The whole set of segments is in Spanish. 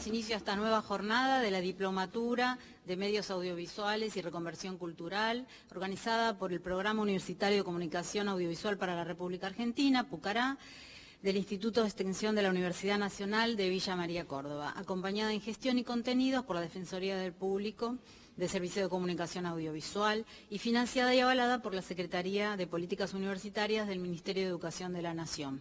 damos inicio a esta nueva jornada de la Diplomatura de Medios Audiovisuales y Reconversión Cultural, organizada por el Programa Universitario de Comunicación Audiovisual para la República Argentina, PUCARA, del Instituto de Extensión de la Universidad Nacional de Villa María, Córdoba, acompañada en gestión y contenidos por la Defensoría del Público de Servicio de Comunicación Audiovisual y financiada y avalada por la Secretaría de Políticas Universitarias del Ministerio de Educación de la Nación.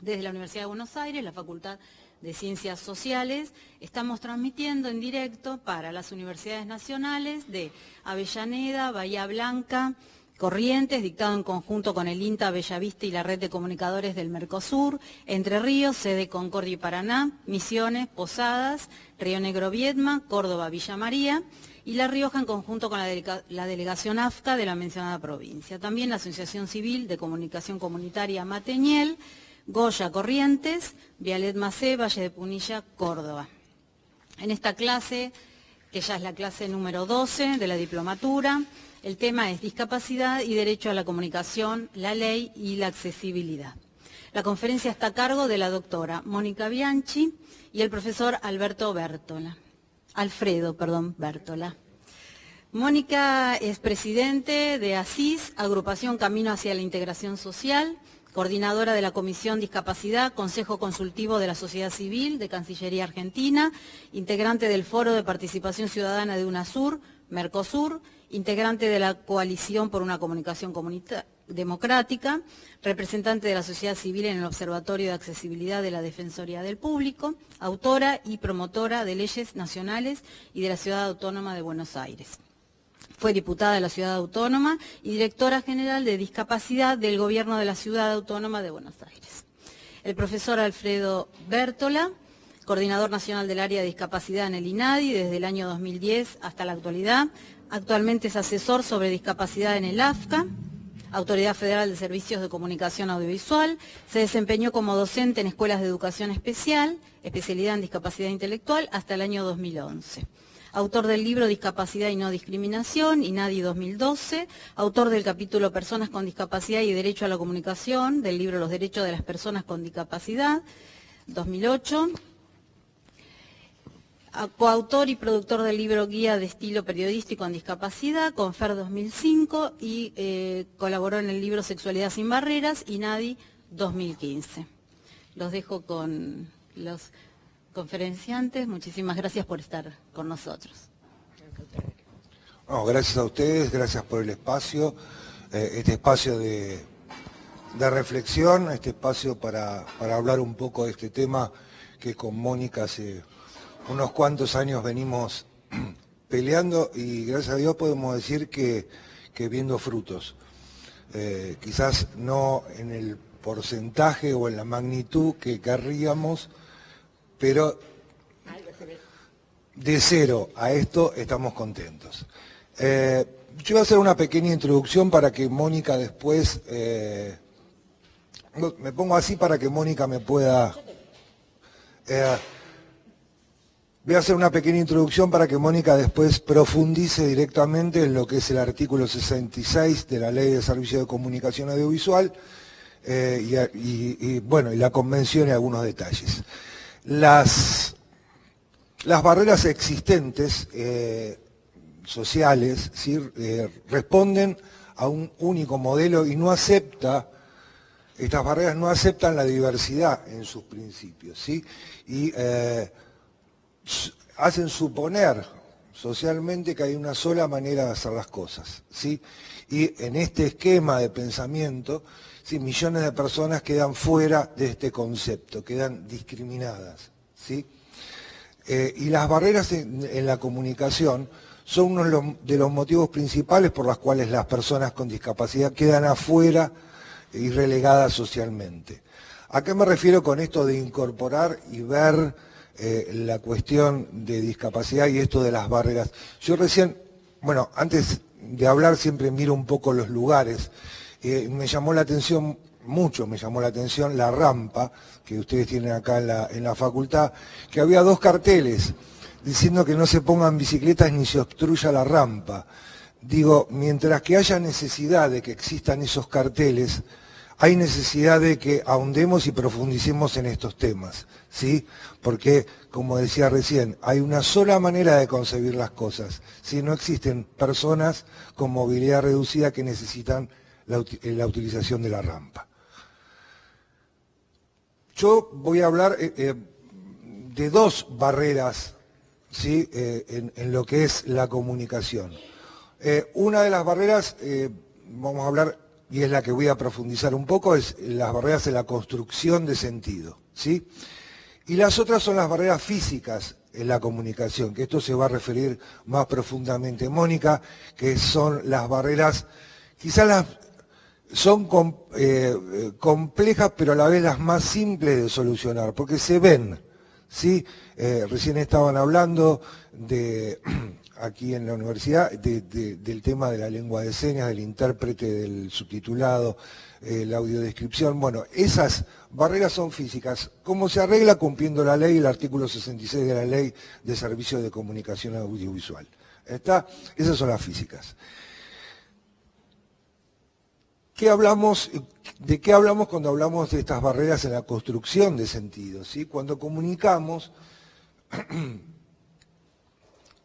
Desde la Universidad de Buenos Aires, la Facultad de Ciencias Sociales, estamos transmitiendo en directo para las universidades nacionales de Avellaneda, Bahía Blanca, Corrientes, dictado en conjunto con el INTA Bellavista y la Red de Comunicadores del Mercosur, Entre Ríos, sede Concordia y Paraná, Misiones, Posadas, Río Negro Viedma, Córdoba, Villa María, y La Rioja en conjunto con la delegación AFCA de la mencionada provincia. También la Asociación Civil de Comunicación Comunitaria Mateñiel, Goya, Corrientes, Vialet Macé, Valle de Punilla, Córdoba. En esta clase, que ya es la clase número 12 de la diplomatura, el tema es discapacidad y derecho a la comunicación, la ley y la accesibilidad. La conferencia está a cargo de la doctora Mónica Bianchi y el profesor Alfredo Bértola. Mónica es presidente de ASIS, Agrupación Camino hacia la Integración Social, coordinadora de la Comisión Discapacidad, Consejo Consultivo de la Sociedad Civil de Cancillería Argentina, integrante del Foro de Participación Ciudadana de UNASUR, Mercosur, integrante de la Coalición por una Comunicación Democrática, representante de la sociedad civil en el Observatorio de Accesibilidad de la Defensoría del Público, autora y promotora de leyes nacionales y de la Ciudad Autónoma de Buenos Aires. Fue diputada de la Ciudad Autónoma y directora general de Discapacidad del Gobierno de la Ciudad Autónoma de Buenos Aires. El profesor Alfredo Bértola, coordinador nacional del área de discapacidad en el INADI desde el año 2010 hasta la actualidad. Actualmente es asesor sobre discapacidad en el AFCA, Autoridad Federal de Servicios de Comunicación Audiovisual. Se desempeñó como docente en escuelas de educación especial, especialidad en discapacidad intelectual, hasta el año 2011. Autor del libro Discapacidad y no discriminación, INADI 2012, autor del capítulo Personas con discapacidad y derecho a la comunicación, del libro Los derechos de las personas con discapacidad, 2008, coautor y productor del libro Guía de Estilo Periodístico en Discapacidad, CONFER 2005, y colaboró en el libro Sexualidad sin Barreras, INADI 2015. Los dejo con los conferenciantes. Muchísimas gracias por estar con nosotros. No, gracias a ustedes, gracias por el espacio, este espacio de reflexión, este espacio para hablar un poco de este tema que con Mónica hace unos cuantos años venimos peleando y gracias a Dios podemos decir que viendo frutos. Quizás no en el porcentaje o en la magnitud que querríamos, pero de cero a esto estamos contentos. Yo voy a hacer una pequeña introducción para que Mónica después, me pongo así para que Mónica me pueda, voy a hacer una pequeña introducción para que Mónica después profundice directamente en lo que es el artículo 66 de la Ley de Servicio de Comunicación Audiovisual y la convención y algunos detalles. Las barreras existentes sociales, ¿sí? Responden a un único modelo y no acepta, estas barreras no aceptan la diversidad en sus principios, ¿sí? Y hacen suponer socialmente que hay una sola manera de hacer las cosas, ¿sí? Y en este esquema de pensamiento, ¿sí? Millones de personas quedan fuera de este concepto, quedan discriminadas, ¿sí? Y las barreras en la comunicación son uno de los motivos principales por los cuales las personas con discapacidad quedan afuera y relegadas socialmente. ¿A qué me refiero con esto de incorporar y ver la cuestión de discapacidad y esto de las barreras? Yo recién, antes de hablar siempre miro un poco los lugares. Me llamó la atención, mucho me llamó la atención la rampa que ustedes tienen acá en la facultad, que había dos carteles diciendo que no se pongan bicicletas ni se obstruya la rampa. Digo, mientras que haya necesidad de que existan esos carteles, hay necesidad de que ahondemos y profundicemos en estos temas, ¿sí? Porque, como decía recién, hay una sola manera de concebir las cosas, ¿sí? No existen personas con movilidad reducida que necesitan la utilización de la rampa. Yo voy a hablar de dos barreras, ¿sí? En lo que es la comunicación. Una de las barreras, vamos a hablar, y es la que voy a profundizar un poco, es las barreras en la construcción de sentido, ¿sí? Y las otras son las barreras físicas en la comunicación, que esto se va a referir más profundamente Mónica, que son las barreras, quizás son complejas, pero a la vez las más simples de solucionar, porque se ven, ¿sí? Recién estaban hablando de, aquí en la universidad, del tema de la lengua de señas, del intérprete, del subtitulado, la audiodescripción. Bueno, esas barreras son físicas. ¿Cómo se arregla? Cumpliendo la ley, el artículo 66 de la Ley de Servicios de Comunicación Audiovisual. ¿Está? Esas son las físicas. ¿De qué hablamos cuando hablamos de estas barreras en la construcción de sentido? ¿Sí? Cuando comunicamos,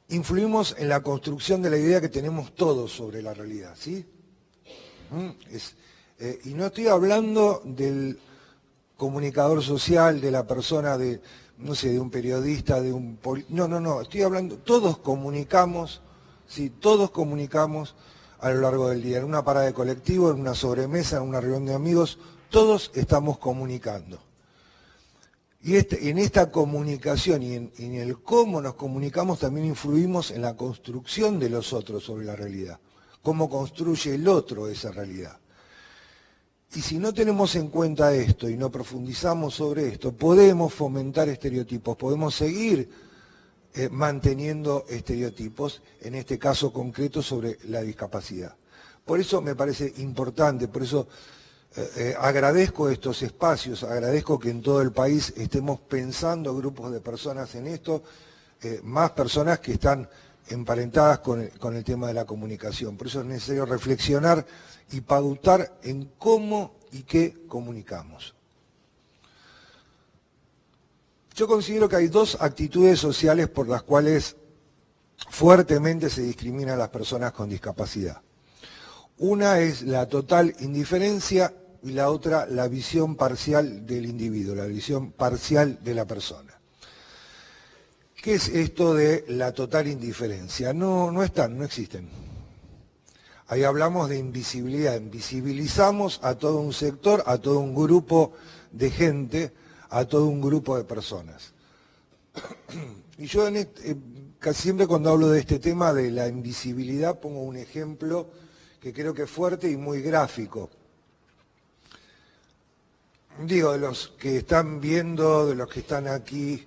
influimos en la construcción de la idea que tenemos todos sobre la realidad, ¿sí? Y no estoy hablando del comunicador social, de la persona, no sé, de un periodista, de un político. No, estoy hablando, todos comunicamos, ¿sí? Todos comunicamos a lo largo del día, en una parada de colectivo, en una sobremesa, en una reunión de amigos, todos estamos comunicando. Y en esta comunicación y en el cómo nos comunicamos también influimos en la construcción de los otros sobre la realidad. Cómo construye el otro esa realidad. Y si no tenemos en cuenta esto y no profundizamos sobre esto, podemos fomentar estereotipos, podemos seguir manteniendo estereotipos, en este caso concreto sobre la discapacidad. Por eso me parece importante, por eso agradezco estos espacios, agradezco que en todo el país estemos pensando grupos de personas en esto, más personas que están emparentadas con el tema de la comunicación. Por eso es necesario reflexionar y pautar en cómo y qué comunicamos. Yo considero que hay dos actitudes sociales por las cuales fuertemente se discrimina a las personas con discapacidad. Una es la total indiferencia y la otra la visión parcial del individuo, la visión parcial de la persona. ¿Qué es esto de la total indiferencia? No existen. Ahí hablamos de invisibilidad, invisibilizamos a todo un sector, a todo un grupo de gente, a todo un grupo de personas. Y yo casi siempre cuando hablo de este tema de la invisibilidad pongo un ejemplo que creo que es fuerte y muy gráfico. Digo, de los que están viendo, de los que están aquí,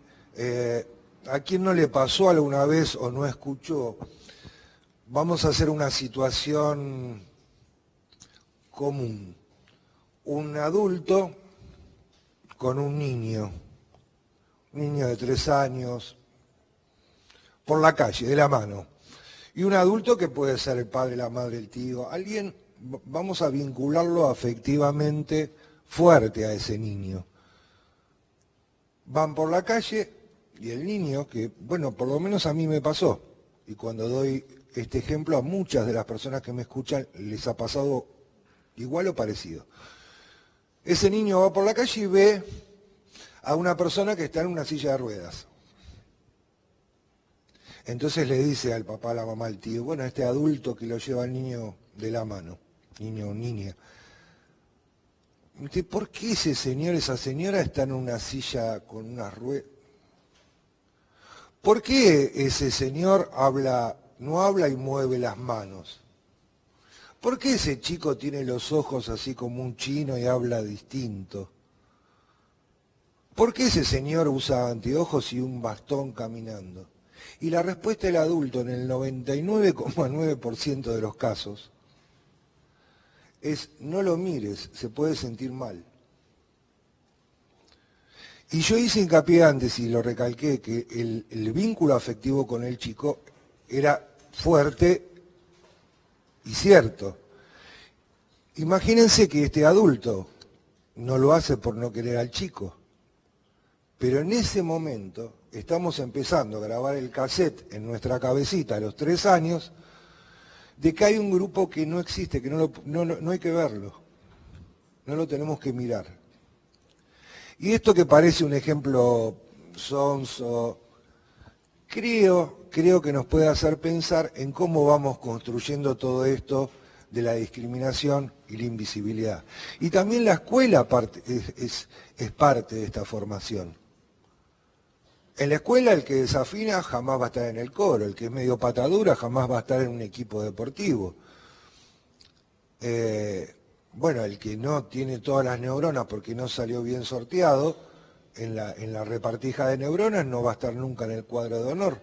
¿a quién no le pasó alguna vez o no escuchó? Vamos a hacer una situación común. Un adulto con un niño de 3 años, por la calle, de la mano. Y un adulto que puede ser el padre, la madre, el tío, alguien, vamos a vincularlo afectivamente fuerte a ese niño. Van por la calle y el niño, que bueno, por lo menos a mí me pasó, y cuando doy este ejemplo a muchas de las personas que me escuchan les ha pasado igual o parecido. Ese niño va por la calle y ve a una persona que está en una silla de ruedas. Entonces le dice al papá, a la mamá, al tío, bueno, a este adulto que lo lleva al niño de la mano, niño o niña, ¿por qué ese señor, esa señora está en una silla con unas ruedas? ¿Por qué ese señor no habla y mueve las manos? ¿Por qué ese chico tiene los ojos así como un chino y habla distinto? ¿Por qué ese señor usa anteojos y un bastón caminando? Y la respuesta del adulto en el 99,9% de los casos es no lo mires, se puede sentir mal. Y yo hice hincapié antes y lo recalqué que el vínculo afectivo con el chico era fuerte y cierto. Imagínense que este adulto, no lo hace por no querer al chico. Pero en ese momento estamos empezando a grabar el cassette en nuestra cabecita a los 3 años de que hay un grupo que no existe, que no hay que verlo, no lo tenemos que mirar. Y esto que parece un ejemplo sonso, creo que nos puede hacer pensar en cómo vamos construyendo todo esto de la discriminación y la invisibilidad. Y también la escuela es parte de esta formación. En la escuela el que desafina jamás va a estar en el coro, el que es medio patadura jamás va a estar en un equipo deportivo. Bueno, el que no tiene todas las neuronas porque no salió bien sorteado en la repartija de neuronas no va a estar nunca en el cuadro de honor.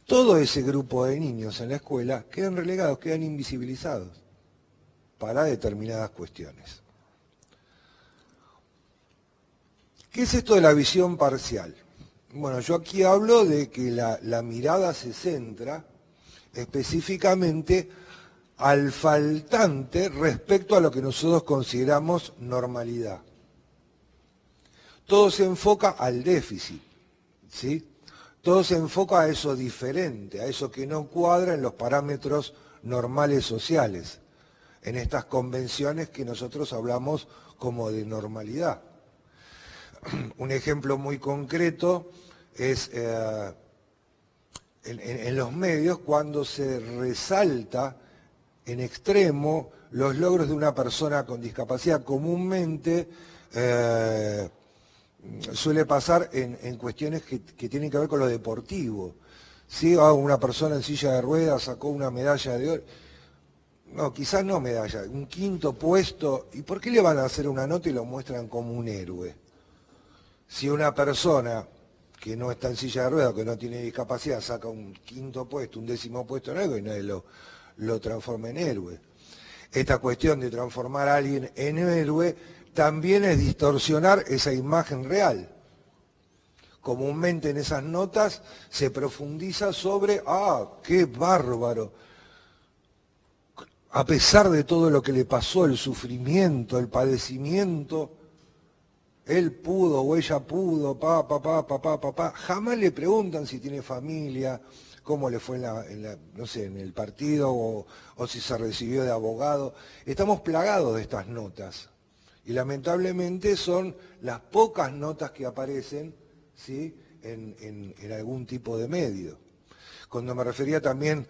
Todo ese grupo de niños en la escuela quedan relegados, quedan invisibilizados para determinadas cuestiones. ¿Qué es esto de la visión parcial? Bueno, yo aquí hablo de que la mirada se centra específicamente al faltante respecto a lo que nosotros consideramos normalidad. Todo se enfoca al déficit, ¿sí? Todo se enfoca a eso diferente, a eso que no cuadra en los parámetros normales sociales, en estas convenciones que nosotros hablamos como de normalidad. Un ejemplo muy concreto es en los medios cuando se resalta en extremo los logros de una persona con discapacidad. Comúnmente suele pasar en cuestiones que tienen que ver con lo deportivo. ¿Sí? Una persona en silla de ruedas sacó una medalla de oro. No, quizás no medalla, un 5.º puesto. ¿Y por qué le van a hacer una nota y lo muestran como un héroe? Si una persona que no está en silla de ruedas, que no tiene discapacidad, saca un 5.º puesto, un 10.º puesto en algo y nadie lo transforma en héroe. Esta cuestión de transformar a alguien en héroe también es distorsionar esa imagen real. Comúnmente en esas notas se profundiza sobre, qué bárbaro. A pesar de todo lo que le pasó, el sufrimiento, el padecimiento, él pudo o ella pudo, jamás le preguntan si tiene familia, cómo le fue no sé, en el partido o si se recibió de abogado. Estamos plagados de estas notas y lamentablemente son las pocas notas que aparecen, ¿sí?, en algún tipo de medio. Cuando me refería también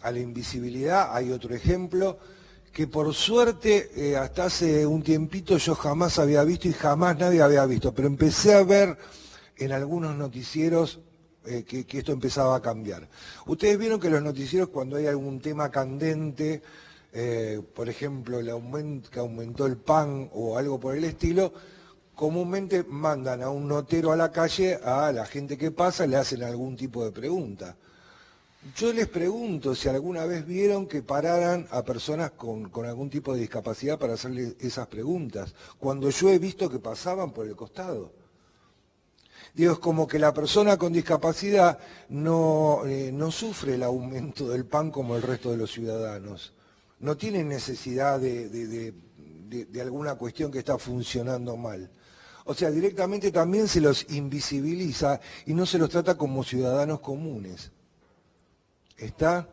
a la invisibilidad, hay otro ejemplo que por suerte hasta hace un tiempito yo jamás había visto y jamás nadie había visto, pero empecé a ver en algunos noticieros que esto empezaba a cambiar. Ustedes vieron que los noticieros, cuando hay algún tema candente, por ejemplo, que aumentó el pan o algo por el estilo, comúnmente mandan a un notero a la calle, a la gente que pasa, le hacen algún tipo de pregunta. Yo les pregunto si alguna vez vieron que pararan a personas con algún tipo de discapacidad para hacerles esas preguntas, cuando yo he visto que pasaban por el costado. Digo, es como que la persona con discapacidad no sufre el aumento del pan como el resto de los ciudadanos. No tiene necesidad de alguna cuestión que está funcionando mal. O sea, directamente también se los invisibiliza y no se los trata como ciudadanos comunes. ¿Está?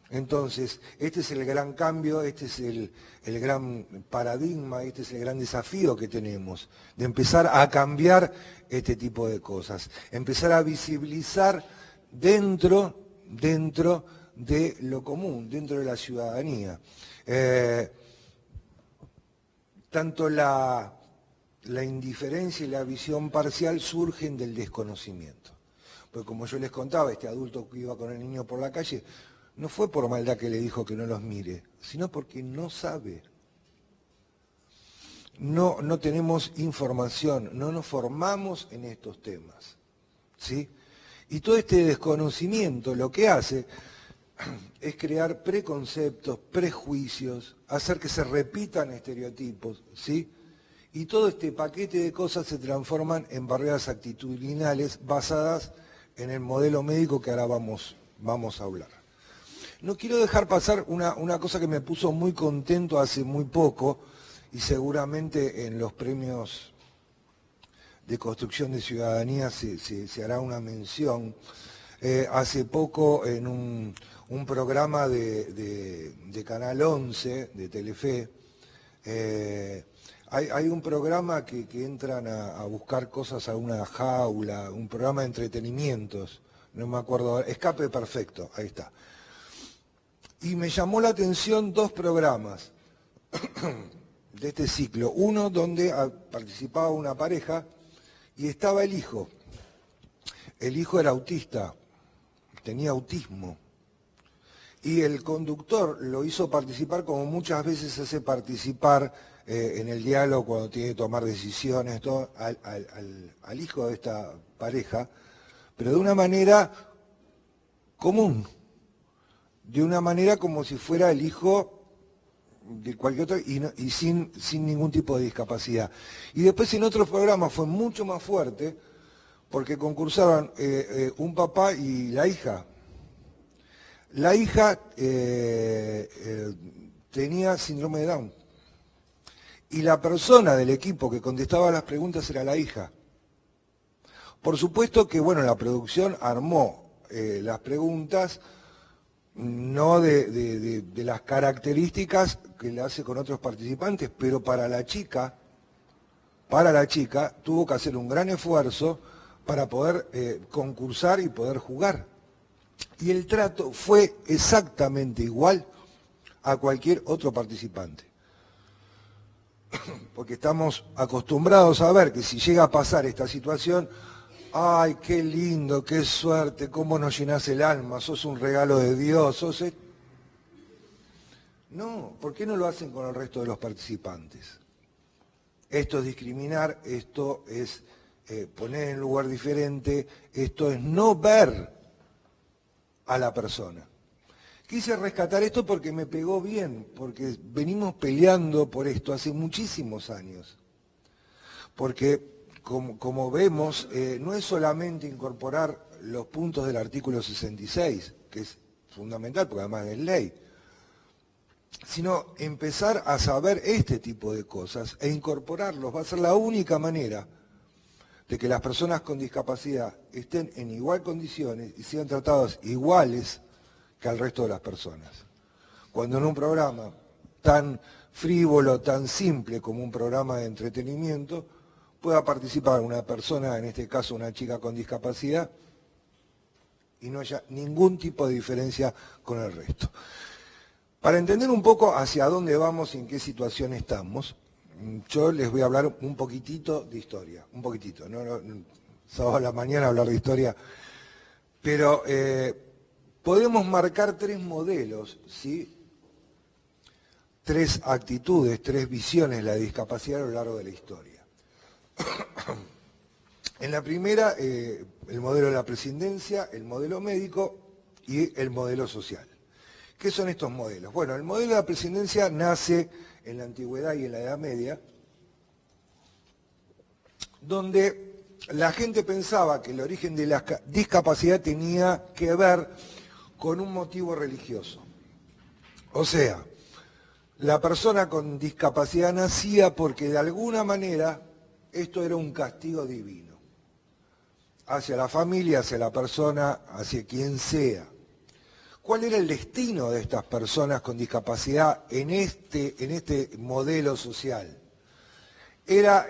Entonces, este es el gran cambio, este es el gran paradigma, este es el gran desafío que tenemos, de empezar a cambiar este tipo de cosas, empezar a visibilizar dentro de lo común, dentro de la ciudadanía. Tanto la indiferencia y la visión parcial surgen del desconocimiento. Porque como yo les contaba, este adulto que iba con el niño por la calle, no fue por maldad que le dijo que no los mire, sino porque no sabe. No tenemos información, no nos formamos en estos temas, ¿sí? Y todo este desconocimiento lo que hace es crear preconceptos, prejuicios, hacer que se repitan estereotipos, ¿sí? Y todo este paquete de cosas se transforman en barreras actitudinales basadas en el modelo médico que ahora vamos a hablar. No quiero dejar pasar una cosa que me puso muy contento hace muy poco, y seguramente en los premios de construcción de ciudadanía se hará una mención. Hace poco en un programa de Canal 11, de Telefe, hay un programa que entran a buscar cosas a una jaula, un programa de entretenimientos, no me acuerdo, Escape Perfecto, ahí está. Y me llamó la atención dos programas de este ciclo. Uno donde participaba una pareja y estaba el hijo. El hijo era autista, tenía autismo. Y el conductor lo hizo participar como muchas veces hace participar en el diálogo cuando tiene que tomar decisiones, todo, al hijo de esta pareja, pero de una manera común, de una manera como si fuera el hijo de cualquier otro y sin ningún tipo de discapacidad. Y después en otros programas fue mucho más fuerte porque concursaban un papá y la hija. La hija tenía síndrome de Down y la persona del equipo que contestaba las preguntas era la hija. Por supuesto que, bueno, la producción armó las preguntas no de las características que le hace con otros participantes, pero para la chica tuvo que hacer un gran esfuerzo para poder concursar y poder jugar. Y el trato fue exactamente igual a cualquier otro participante. Porque estamos acostumbrados a ver que si llega a pasar esta situación, ¡ay, qué lindo, qué suerte, cómo nos llenás el alma, sos un regalo de Dios, sos... No, ¿por qué no lo hacen con el resto de los participantes? Esto es discriminar, esto es poner en lugar diferente, esto es no ver a la persona. Quise rescatar esto porque me pegó bien, porque venimos peleando por esto hace muchísimos años. Porque, como vemos, no es solamente incorporar los puntos del artículo 66, que es fundamental, porque además es ley, sino empezar a saber este tipo de cosas e incorporarlos. Va a ser la única manera de que las personas con discapacidad estén en igual condiciones y sean tratadas iguales que al resto de las personas. Cuando en un programa tan frívolo, tan simple como un programa de entretenimiento, pueda participar una persona, en este caso una chica con discapacidad, y no haya ningún tipo de diferencia con el resto. Para entender un poco hacia dónde vamos y en qué situación estamos, yo les voy a hablar un poquitito de historia, un poquitito, no sábado a la mañana hablar de historia, pero podemos marcar tres modelos, ¿sí? Tres actitudes, tres visiones de la discapacidad a lo largo de la historia. En la primera, el modelo de la prescindencia, el modelo médico y el modelo social. ¿Qué son estos modelos? Bueno, el modelo de la prescindencia nace en la antigüedad y en la Edad Media, donde la gente pensaba que el origen de la discapacidad tenía que ver con un motivo religioso. O sea, la persona con discapacidad nacía porque de alguna manera esto era un castigo divino, hacia la familia, hacia la persona, hacia quien sea. ¿Cuál era el destino de estas personas con discapacidad en este modelo social? Era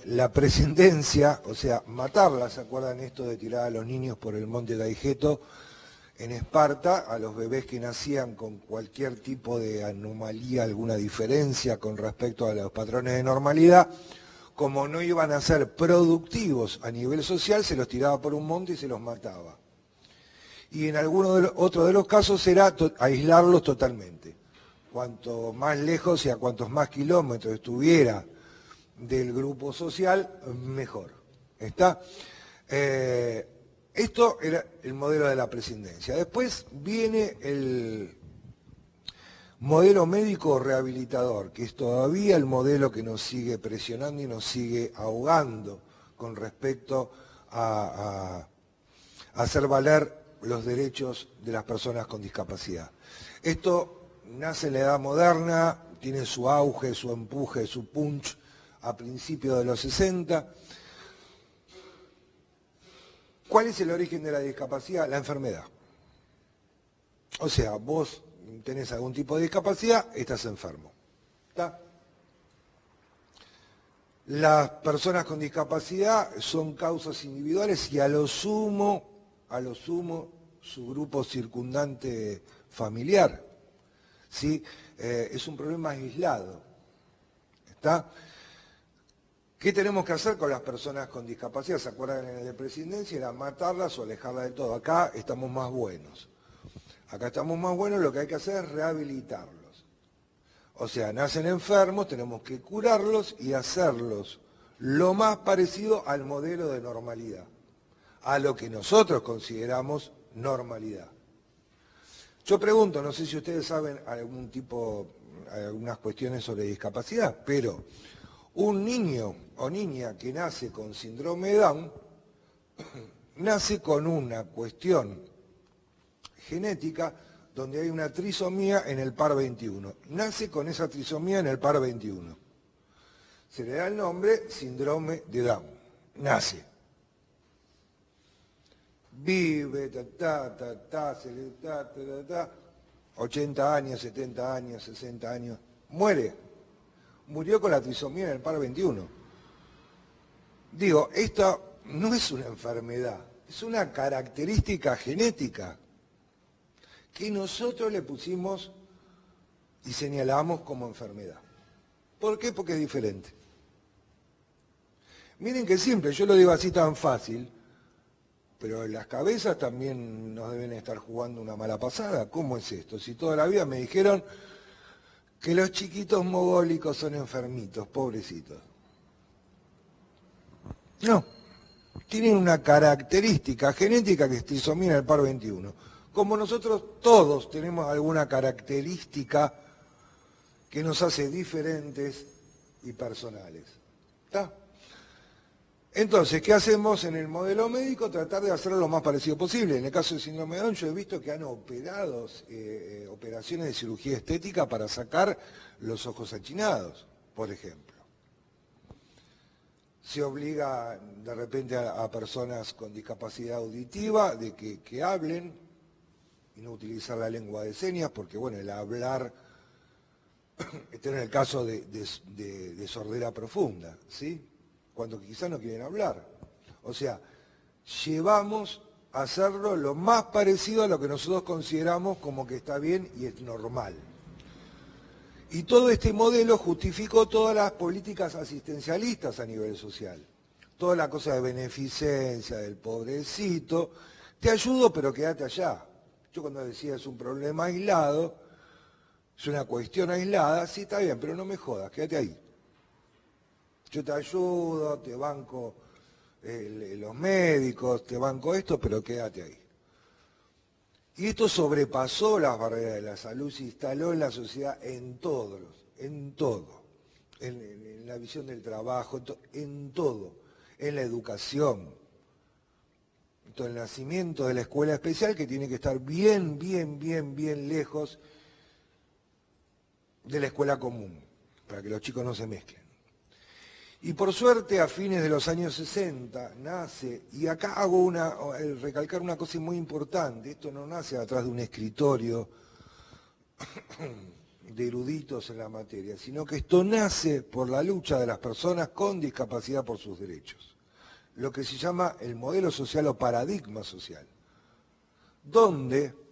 la prescindencia, o sea, matarlas. ¿Se acuerdan esto de tirar a los niños por el monte Daigeto en Esparta? A los bebés que nacían con cualquier tipo de anomalía, alguna diferencia con respecto a los patrones de normalidad, como no iban a ser productivos a nivel social, se los tiraba por un monte y se los mataba. Y en otro de los casos era aislarlos totalmente. Cuanto más lejos y a cuantos más kilómetros estuviera del grupo social, mejor. ¿Está? Esto era el modelo de la prescindencia. Después viene el modelo médico rehabilitador, que es todavía el modelo que nos sigue presionando y nos sigue ahogando con respecto a hacer valer los derechos de las personas con discapacidad. Esto nace en la edad moderna, tiene su auge, su empuje, su punch a principios de los 60. ¿Cuál es el origen de la discapacidad? La enfermedad. O sea, vos tenés algún tipo de discapacidad, estás enfermo. ¿Está? Las personas con discapacidad son causas individuales y a lo sumo, su grupo circundante familiar. ¿Sí? Es un problema aislado. ¿Está? ¿Qué tenemos que hacer con las personas con discapacidad? ¿Se acuerdan en el de presidencia? Era matarlas o alejarlas de todo. Acá estamos más buenos. Acá estamos más buenos, lo que hay que hacer es rehabilitarlos. O sea, nacen enfermos, tenemos que curarlos y hacerlos lo más parecido al modelo de normalidad, a lo que nosotros consideramos normalidad. Yo pregunto, no sé si ustedes saben algunas cuestiones sobre discapacidad, pero un niño o niña que nace con síndrome de Down, nace con una cuestión genética donde hay una trisomía en el par 21. Nace con esa trisomía en el par 21. Se le da el nombre síndrome de Down. Nace. Vive, 80 años, 70 años, 60 años. Muere. Murió con la trisomía en el par 21. Digo, esta no es una enfermedad, es una característica genética que nosotros le pusimos y señalamos como enfermedad. ¿Por qué? Porque es diferente. Miren que simple, yo lo digo así tan fácil, pero en las cabezas también nos deben estar jugando una mala pasada. ¿Cómo es esto? Si toda la vida me dijeron que los chiquitos mogólicos son enfermitos, pobrecitos. No, tienen una característica genética que es trisomía en el par 21. Como nosotros todos tenemos alguna característica que nos hace diferentes y personales. ¿Está? Entonces, ¿qué hacemos en el modelo médico? Tratar de hacerlo lo más parecido posible. En el caso del síndrome de Down, yo he visto que han operado operaciones de cirugía estética para sacar los ojos achinados, por ejemplo. Se obliga de repente a personas con discapacidad auditiva de que hablen y no utilizar la lengua de señas, porque bueno, el hablar, este en el caso de sordera profunda, ¿sí? Cuando quizás no quieren hablar. O sea, llevamos a hacerlo lo más parecido a lo que nosotros consideramos como que está bien y es normal. Y todo este modelo justificó todas las políticas asistencialistas a nivel social. Toda la cosa de beneficencia, del pobrecito, te ayudo pero quédate allá. Yo cuando decía es un problema aislado, es una cuestión aislada, sí está bien, pero no me jodas, quédate ahí. Yo te ayudo, te banco los médicos, te banco esto, pero quédate ahí. Y esto sobrepasó las barreras de la salud, se instaló en la sociedad en todo, en la visión del trabajo, en todo, en la educación. Entonces, el nacimiento de la escuela especial que tiene que estar bien lejos de la escuela común, para que los chicos no se mezclen. Y por suerte, a fines de los años 60 nace, y acá hago recalcar una cosa muy importante, esto no nace atrás de un escritorio de eruditos en la materia, sino que esto nace por la lucha de las personas con discapacidad por sus derechos, lo que se llama el modelo social o paradigma social, donde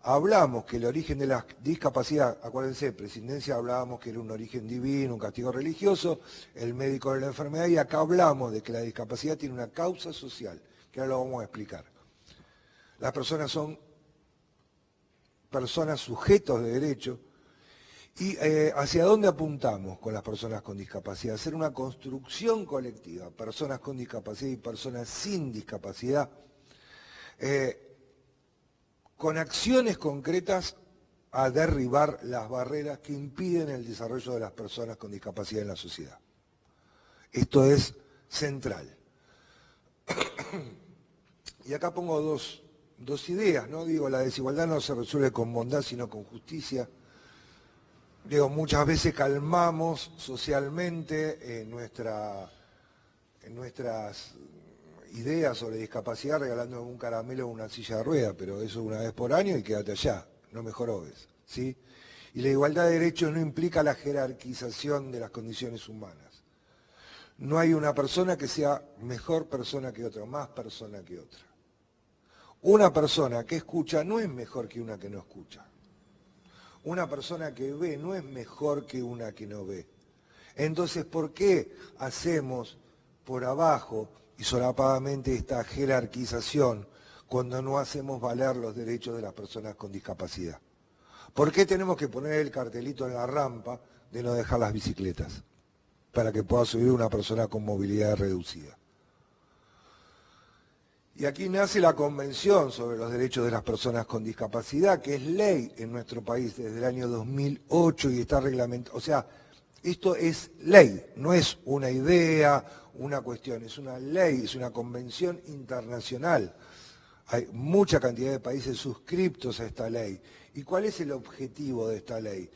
hablamos que el origen de la discapacidad, acuérdense, presidencia hablábamos que era un origen divino, un castigo religioso, el médico de la enfermedad, y acá hablamos de que la discapacidad tiene una causa social, que ahora lo vamos a explicar. Las personas son personas sujetos de derecho, y ¿hacia dónde apuntamos con las personas con discapacidad? Hacer una construcción colectiva, personas con discapacidad y personas sin discapacidad, con acciones concretas a derribar las barreras que impiden el desarrollo de las personas con discapacidad en la sociedad. Esto es central. Y acá pongo dos ideas, ¿no? Digo, la desigualdad no se resuelve con bondad, sino con justicia. Digo, muchas veces calmamos socialmente nuestras ideas sobre discapacidad regalando un caramelo o una silla de ruedas, pero eso una vez por año y quédate allá, no me jorobes, ¿sí? Y la igualdad de derechos no implica la jerarquización de las condiciones humanas. No hay una persona que sea mejor persona que otra, más persona que otra. Una persona que escucha no es mejor que una que no escucha. Una persona que ve no es mejor que una que no ve. Entonces, ¿por qué hacemos por abajo y solapadamente esta jerarquización cuando no hacemos valer los derechos de las personas con discapacidad? ¿Por qué tenemos que poner el cartelito en la rampa de no dejar las bicicletas para que pueda subir una persona con movilidad reducida? Y aquí nace la Convención sobre los Derechos de las Personas con Discapacidad, que es ley en nuestro país desde el año 2008 y está reglamentado. O sea, esto es ley, no es una idea, una cuestión, es una ley, es una convención internacional. Hay mucha cantidad de países suscriptos a esta ley. ¿Y cuál es el objetivo de esta ley?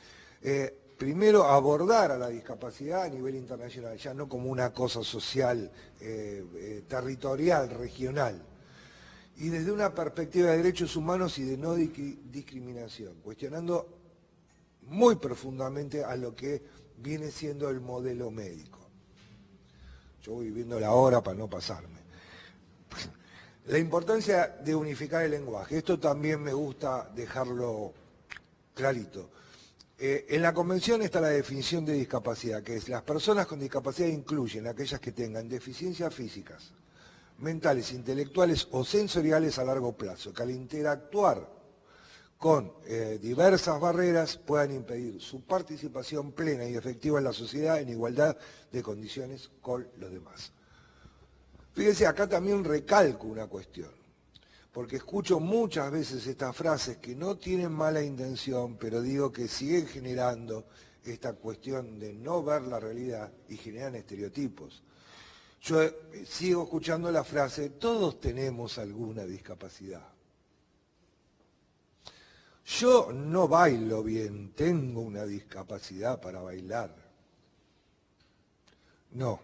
Primero, abordar a la discapacidad a nivel internacional, ya no como una cosa social, territorial, regional. Y desde una perspectiva de derechos humanos y de no discriminación, cuestionando muy profundamente a lo que viene siendo el modelo médico. Yo voy viendo la hora para no pasarme. La importancia de unificar el lenguaje, esto también me gusta dejarlo clarito. En la Convención está la definición de discapacidad, que es las personas con discapacidad incluyen aquellas que tengan deficiencias físicas, mentales, intelectuales o sensoriales a largo plazo, que al interactuar con diversas barreras puedan impedir su participación plena y efectiva en la sociedad en igualdad de condiciones con los demás. Fíjense, acá también recalco una cuestión, porque escucho muchas veces estas frases que no tienen mala intención, pero digo que siguen generando esta cuestión de no ver la realidad y generan estereotipos. Yo sigo escuchando la frase, todos tenemos alguna discapacidad. Yo no bailo bien, tengo una discapacidad para bailar. No,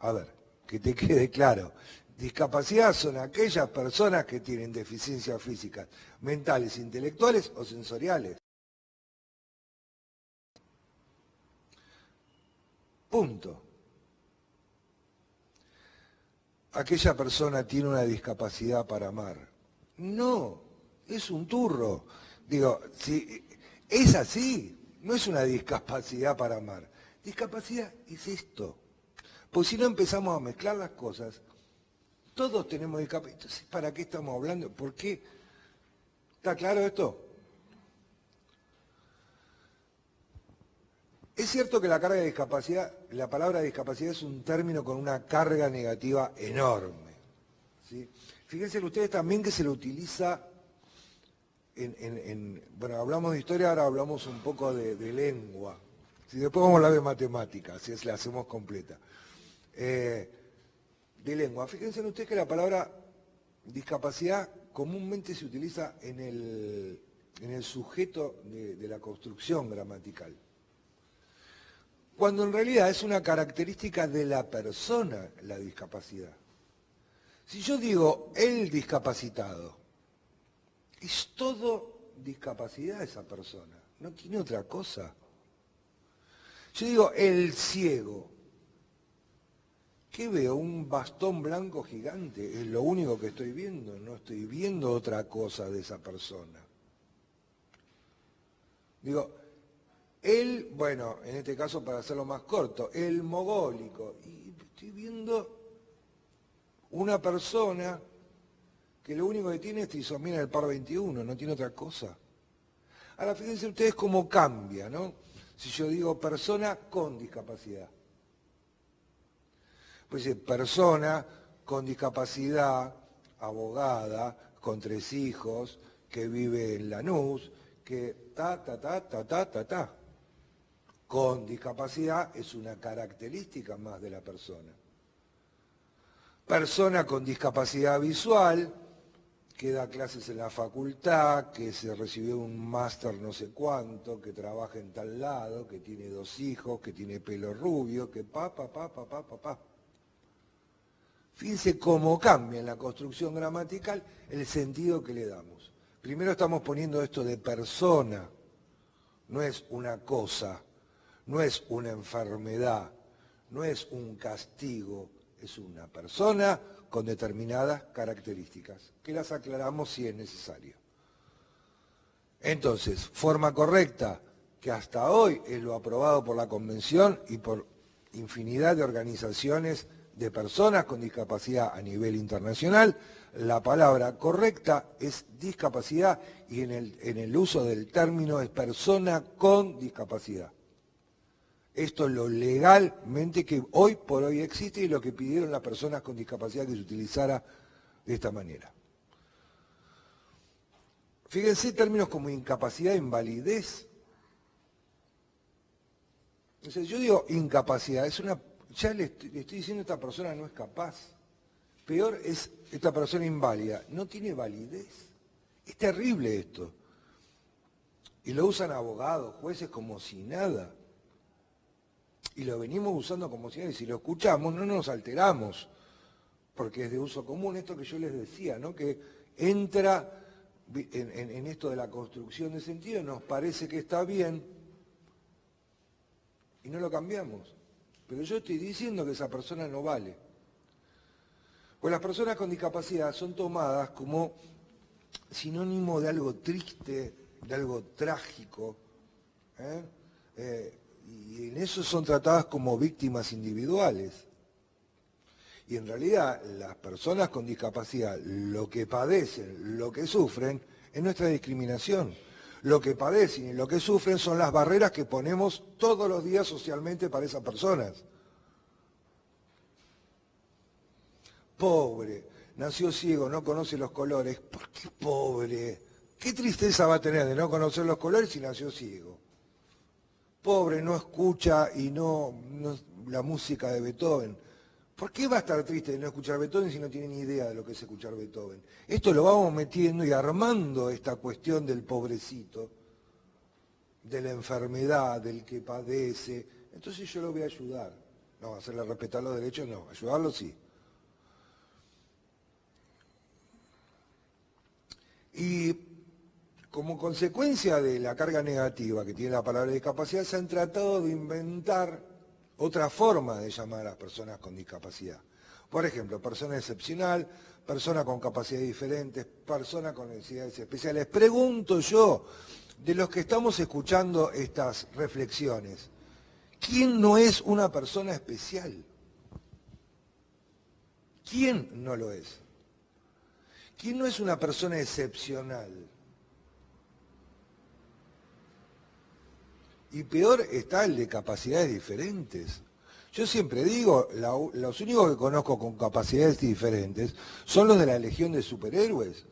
a ver, que te quede claro. Discapacidad son aquellas personas que tienen deficiencias físicas, mentales, intelectuales o sensoriales. Punto. Aquella persona tiene una discapacidad para amar. No, es un turro. Digo, si es así, no es una discapacidad para amar. Discapacidad es esto. Pues si no empezamos a mezclar las cosas, todos tenemos discapacidad. Entonces, ¿para qué estamos hablando? ¿Por qué? ¿Está claro esto? Es cierto que la carga de discapacidad, la palabra discapacidad es un término con una carga negativa enorme, ¿sí? Fíjense ustedes también que se lo utiliza bueno, hablamos de historia, ahora hablamos un poco de lengua. Si después vamos a hablar de matemáticas, si la hacemos completa. De lengua. Fíjense ustedes que la palabra discapacidad comúnmente se utiliza en el sujeto de la construcción gramatical, cuando en realidad es una característica de la persona la discapacidad. Si yo digo el discapacitado, es todo discapacidad esa persona, no tiene otra cosa. Yo digo el ciego, ¿qué veo? Un bastón blanco gigante, es lo único que estoy viendo, no estoy viendo otra cosa de esa persona. Digo, bueno, en este caso para hacerlo más corto, el mogólico, y estoy viendo una persona que lo único que tiene es trisomía en el par 21, no tiene otra cosa. Ahora fíjense ustedes cómo cambia, ¿no? Si yo digo persona con discapacidad. Pues persona con discapacidad, abogada, con 3 hijos, que vive en Lanús, que ta. Con discapacidad es una característica más de la persona. Persona con discapacidad visual, que da clases en la facultad, que se recibió un máster no sé cuánto, que trabaja en tal lado, que tiene 2 hijos, que tiene pelo rubio, que pa. Fíjense cómo cambia en la construcción gramatical el sentido que le damos. Primero estamos poniendo esto de persona, no es una cosa, no es una enfermedad, no es un castigo, es una persona con determinadas características, que las aclaramos si es necesario. Entonces, forma correcta, que hasta hoy es lo aprobado por la Convención y por infinidad de organizaciones de personas con discapacidad a nivel internacional, la palabra correcta es discapacidad y en el uso del término es persona con discapacidad. Esto es lo legalmente que hoy por hoy existe y lo que pidieron las personas con discapacidad que se utilizara de esta manera. Fíjense términos como incapacidad e invalidez. Entonces, yo digo incapacidad, ya le estoy diciendo esta persona no es capaz. Peor es esta persona inválida, no tiene validez. Es terrible esto. Y lo usan abogados, jueces como si nada. Y lo venimos usando como si nada, y si lo escuchamos no nos alteramos, porque es de uso común esto que yo les decía, ¿no? Que entra en esto de la construcción de sentido, nos parece que está bien y no lo cambiamos. Pero yo estoy diciendo que esa persona no vale. Pues las personas con discapacidad son tomadas como sinónimo de algo triste, de algo trágico, y en eso son tratadas como víctimas individuales. Y en realidad las personas con discapacidad lo que padecen, lo que sufren, es nuestra discriminación. Lo que padecen y lo que sufren son las barreras que ponemos todos los días socialmente para esas personas. Pobre, nació ciego, no conoce los colores. ¿Por qué pobre? ¿Qué tristeza va a tener de no conocer los colores si nació ciego? Pobre, no escucha y no la música de Beethoven. ¿Por qué va a estar triste de no escuchar Beethoven si no tiene ni idea de lo que es escuchar Beethoven? Esto lo vamos metiendo y armando esta cuestión del pobrecito, de la enfermedad, del que padece. Entonces yo lo voy a ayudar. No, hacerle respetar los derechos, no. Ayudarlo sí. Y como consecuencia de la carga negativa que tiene la palabra discapacidad, se han tratado de inventar otra forma de llamar a las personas con discapacidad. Por ejemplo, persona excepcional, persona con capacidades diferentes, persona con necesidades especiales. Pregunto yo, de los que estamos escuchando estas reflexiones, ¿quién no es una persona especial? ¿Quién no lo es? ¿Quién no es una persona excepcional? Y peor está el de capacidades diferentes. Yo siempre digo, los únicos que conozco con capacidades diferentes son los de la Legión de Superhéroes.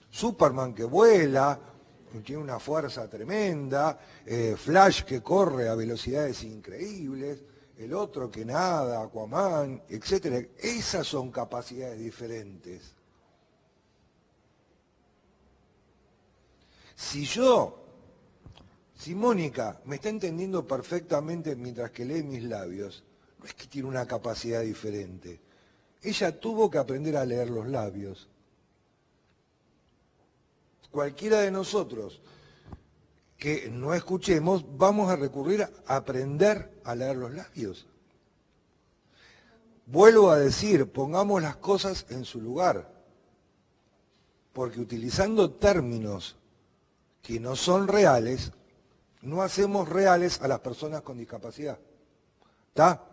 Superman que vuela, tiene una fuerza tremenda, Flash que corre a velocidades increíbles, el otro que nada, Aquaman, etc. Esas son capacidades diferentes. Si Mónica me está entendiendo perfectamente mientras que lee mis labios, no es que tiene una capacidad diferente. Ella tuvo que aprender a leer los labios. Cualquiera de nosotros que no escuchemos, vamos a recurrir a aprender a leer los labios. Vuelvo a decir, pongamos las cosas en su lugar, porque utilizando términos que no son reales, no hacemos reales a las personas con discapacidad. ¿Está?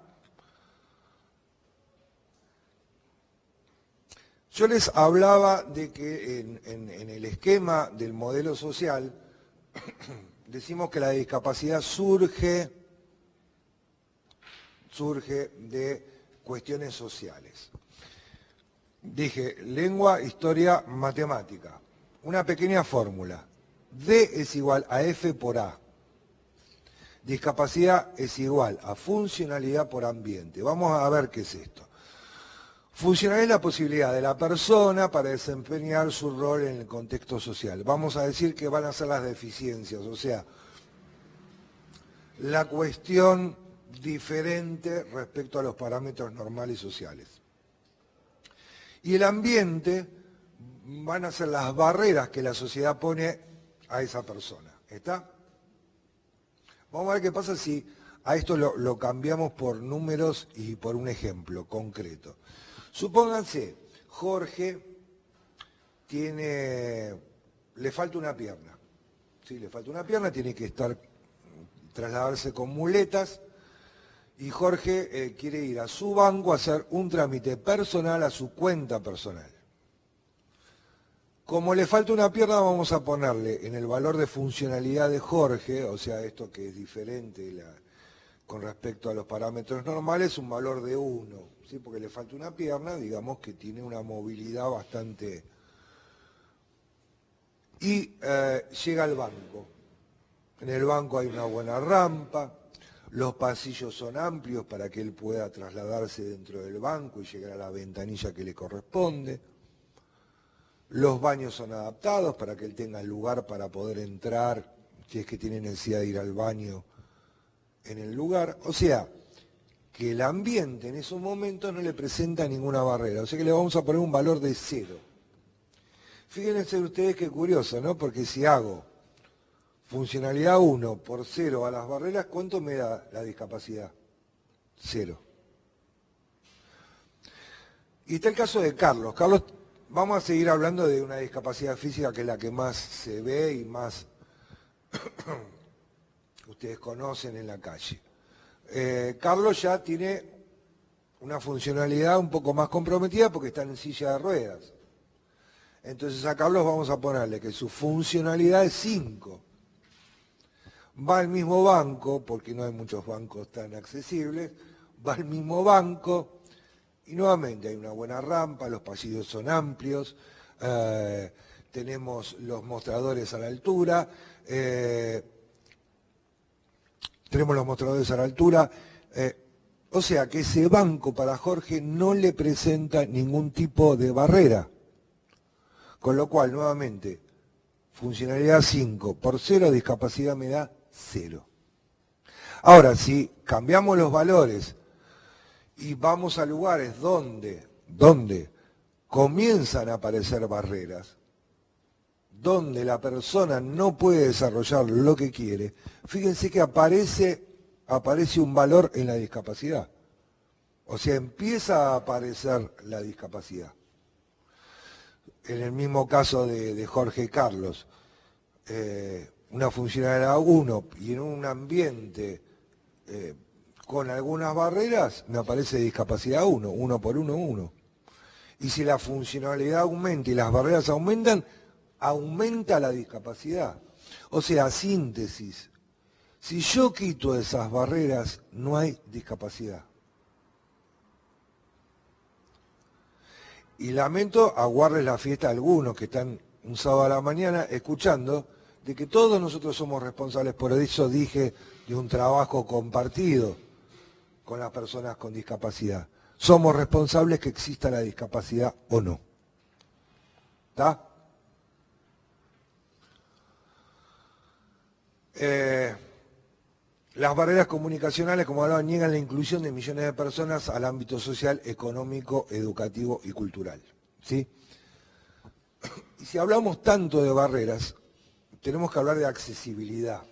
Yo les hablaba de que en el esquema del modelo social decimos que la discapacidad surge de cuestiones sociales. Dije, lengua, historia, matemática. Una pequeña fórmula. D es igual a F por A. Discapacidad es igual a funcionalidad por ambiente. Vamos a ver qué es esto. Funcionalidad es la posibilidad de la persona para desempeñar su rol en el contexto social. Vamos a decir que van a ser las deficiencias, o sea, la cuestión diferente respecto a los parámetros normales sociales. Y el ambiente van a ser las barreras que la sociedad pone a esa persona. ¿Está? Vamos a ver qué pasa si a esto lo cambiamos por números y por un ejemplo concreto. Supónganse, Jorge le falta una pierna. ¿Sí? Le falta una pierna, tiene que trasladarse con muletas y Jorge quiere ir a su banco a hacer un trámite personal a su cuenta personal. Como le falta una pierna, vamos a ponerle en el valor de funcionalidad de Jorge, o sea, esto que es diferente con respecto a los parámetros normales, un valor de 1, ¿sí? Porque le falta una pierna, digamos que tiene una movilidad bastante... Y llega al banco. En el banco hay una buena rampa, los pasillos son amplios para que él pueda trasladarse dentro del banco y llegar a la ventanilla que le corresponde. Los baños son adaptados para que él tenga lugar para poder entrar, si es que tiene necesidad de ir al baño en el lugar. O sea, que el ambiente en esos momentos no le presenta ninguna barrera. O sea que le vamos a poner un valor de 0. Fíjense ustedes qué curioso, ¿no? Porque si hago funcionalidad 1 por 0 a las barreras, ¿cuánto me da la discapacidad? 0. Y está el caso de Carlos. Carlos, vamos a seguir hablando de una discapacidad física que es la que más se ve y más ustedes conocen en la calle. Carlos ya tiene una funcionalidad un poco más comprometida porque está en silla de ruedas. Entonces a Carlos vamos a ponerle que su funcionalidad es 5. Va al mismo banco, porque no hay muchos bancos tan accesibles, va al mismo banco y nuevamente hay una buena rampa, los pasillos son amplios, tenemos los mostradores a la altura, o sea que ese banco para Jorge no le presenta ningún tipo de barrera. Con lo cual, nuevamente, funcionalidad 5 por 0, discapacidad me da 0. Ahora, si cambiamos los valores y vamos a lugares donde comienzan a aparecer barreras, donde la persona no puede desarrollar lo que quiere, fíjense que aparece un valor en la discapacidad. O sea, empieza a aparecer la discapacidad. En el mismo caso de Jorge y Carlos, una funcionalidad 1 y en un ambiente con algunas barreras, me aparece discapacidad 1, 1 por 1, 1. Y si la funcionalidad aumenta y las barreras aumentan, aumenta la discapacidad. O sea, síntesis, si yo quito esas barreras, no hay discapacidad. Y lamento aguarles la fiesta a algunos que están un sábado a la mañana escuchando de que todos nosotros somos responsables, por eso dije, de un trabajo compartido con las personas con discapacidad. Somos responsables que exista la discapacidad o no. ¿Está? Las barreras comunicacionales, como hablaba, niegan la inclusión de millones de personas al ámbito social, económico, educativo y cultural. ¿Sí? Y si hablamos tanto de barreras, tenemos que hablar de accesibilidad.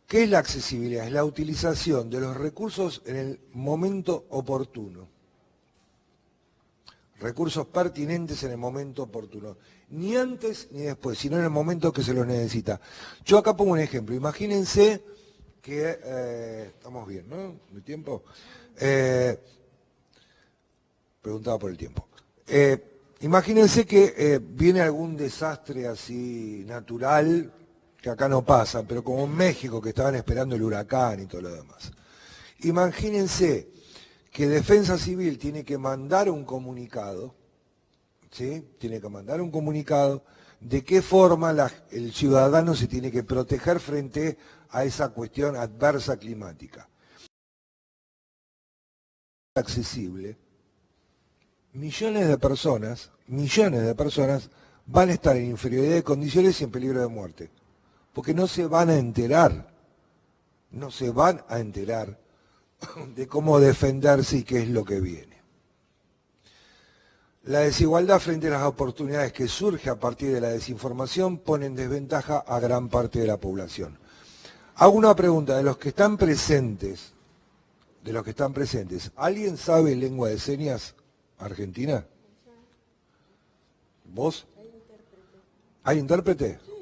¿Qué es la accesibilidad? Es la utilización de los recursos en el momento oportuno. Recursos pertinentes en el momento oportuno. Ni antes ni después, sino en el momento que se los necesita. Yo acá pongo un ejemplo. Imagínense que... estamos bien, ¿no? ¿El tiempo? Preguntaba por el tiempo. Imagínense que viene algún desastre así natural, que acá no pasa, pero como en México, que estaban esperando el huracán y todo lo demás. Imagínense que Defensa Civil tiene que mandar un comunicado, ¿sí? Tiene que mandar un comunicado de qué forma el ciudadano se tiene que proteger frente a esa cuestión adversa climática. Accesible, millones de personas van a estar en inferioridad de condiciones y en peligro de muerte, porque no se van a enterar de cómo defenderse y qué es lo que viene. La desigualdad frente a las oportunidades que surge a partir de la desinformación pone en desventaja a gran parte de la población. Hago una pregunta, de los que están presentes, ¿alguien sabe lengua de señas argentina? ¿Vos? ¿Hay intérprete? Sí,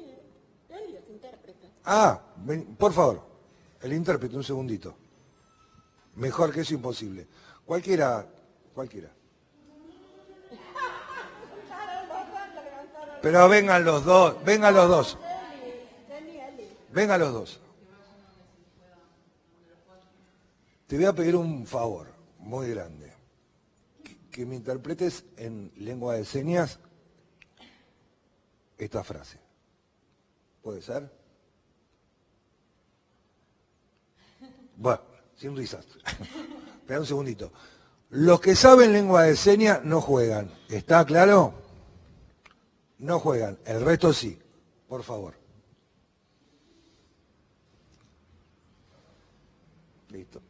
él es intérprete. Ah, por favor, el intérprete, un segundito. Mejor que eso, imposible. Cualquiera. Pero vengan los dos. Vengan los dos. Te voy a pedir un favor muy grande. Que me interpretes en lengua de señas esta frase. ¿Puede ser? Bueno, sin risas. Espera un segundito. Los que saben lengua de señas no juegan. ¿Está claro? No juegan. El resto sí. Por favor. Listo.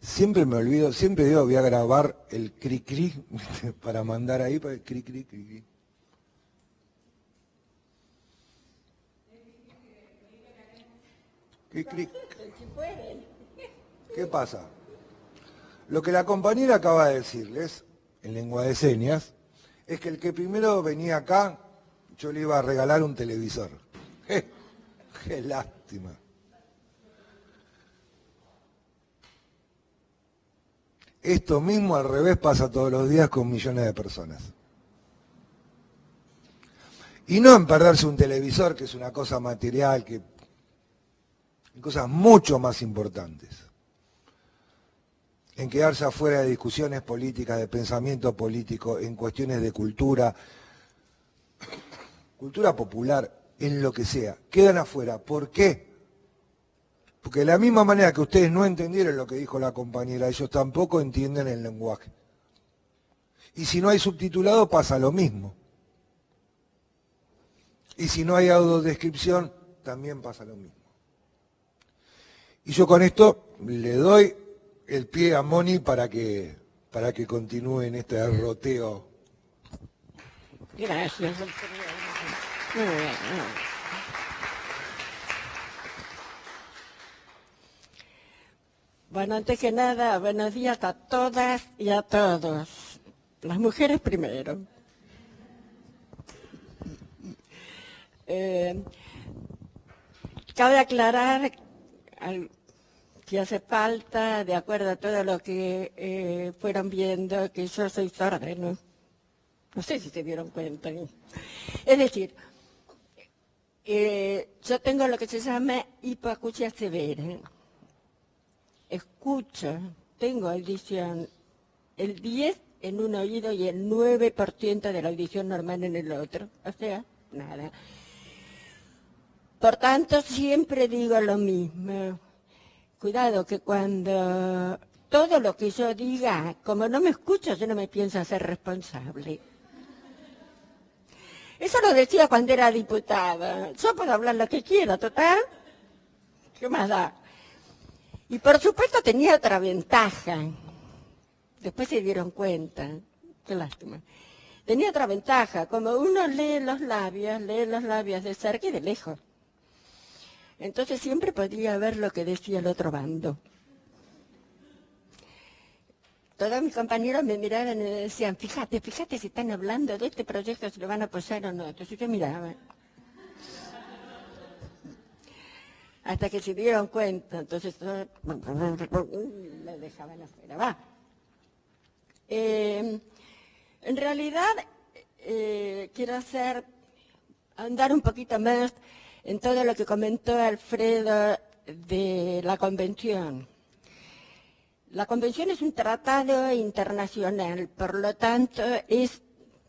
Siempre me olvido, siempre digo voy a grabar el cri-cri para mandar ahí, para el cri-cri, cri-cri. Cri-cri. ¿Qué pasa? Lo que la compañera acaba de decirles, en lengua de señas, es que el que primero venía acá, yo le iba a regalar un televisor. ¡Qué lástima! Esto mismo al revés pasa todos los días con millones de personas. Y no en perderse un televisor, que es una cosa material, que hay cosas mucho más importantes. En quedarse afuera de discusiones políticas, de pensamiento político, en cuestiones de cultura popular, en lo que sea. Quedan afuera. ¿Por qué? Porque de la misma manera que ustedes no entendieron lo que dijo la compañera, ellos tampoco entienden el lenguaje. Y si no hay subtitulado pasa lo mismo. Y si no hay audiodescripción, también pasa lo mismo. Y yo con esto le doy el pie a Moni para que continúe en este derroteo. Gracias. Muy bien. Bueno, antes que nada, buenos días a todas y a todos. Las mujeres primero. Cabe aclarar, si hace falta, de acuerdo a todo lo que fueron viendo, que yo soy sorda, ¿no? No sé si se dieron cuenta. Es decir, yo tengo lo que se llama hipoacusia severa. Escucho, tengo audición, el 10 en un oído y el 9% de la audición normal en el otro. O sea, nada. Por tanto, siempre digo lo mismo. Cuidado que cuando todo lo que yo diga, como no me escucho, yo no me pienso hacer responsable. Eso lo decía cuando era diputada. Yo puedo hablar lo que quiera, total. ¿Qué más da? Y por supuesto tenía otra ventaja. Después se dieron cuenta. Qué lástima. Tenía otra ventaja. Como uno lee los labios de cerca y de lejos. Entonces siempre podía ver lo que decía el otro bando. Todos mis compañeros me miraban y me decían, fíjate si están hablando de este proyecto, si lo van a apoyar o no. Entonces yo miraba. Hasta que se dieron cuenta, entonces me dejaban afuera. Va. En realidad, quiero andar un poquito más en todo lo que comentó Alfredo de la Convención. La Convención es un tratado internacional, por lo tanto es,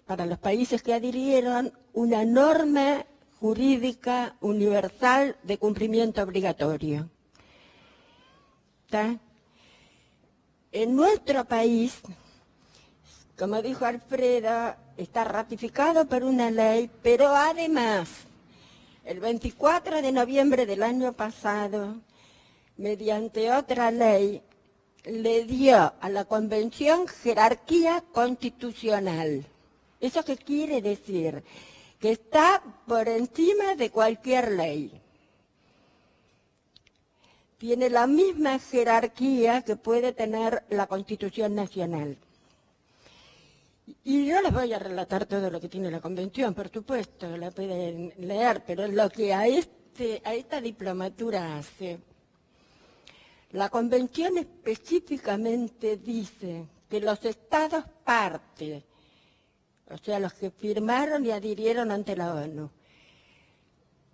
para los países que adhirieron, una norma jurídica universal de cumplimiento obligatorio. ¿Está? En nuestro país como dijo Alfredo, está ratificado por una ley, pero además, el 24 de noviembre del año pasado, mediante otra ley, le dio a la Convención jerarquía constitucional. ¿Eso qué quiere decir? Que está por encima de cualquier ley. Tiene la misma jerarquía que puede tener la Constitución Nacional. Y yo les voy a relatar todo lo que tiene la Convención, por supuesto, la pueden leer, pero lo que a esta diplomatura hace. La Convención específicamente dice que los Estados parte, o sea, los que firmaron y adhirieron ante la ONU,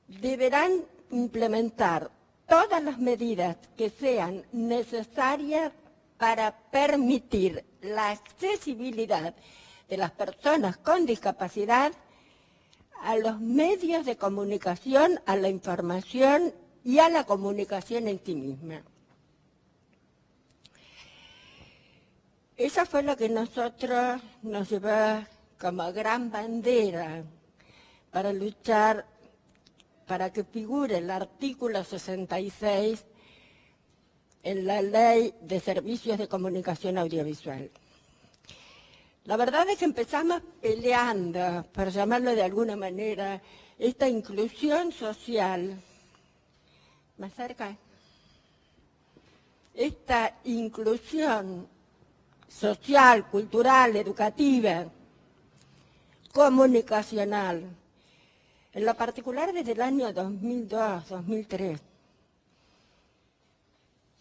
deberán implementar todas las medidas que sean necesarias para permitir la accesibilidad de las personas con discapacidad a los medios de comunicación, a la información y a la comunicación en sí misma. Eso fue lo que nosotros nos llevó como gran bandera para luchar para que figure el artículo 66 en la Ley de Servicios de Comunicación Audiovisual. La verdad es que empezamos peleando, por llamarlo de alguna manera, esta inclusión social, más cerca, esta inclusión social, cultural, educativa, comunicacional, en lo particular desde el año 2002, 2003.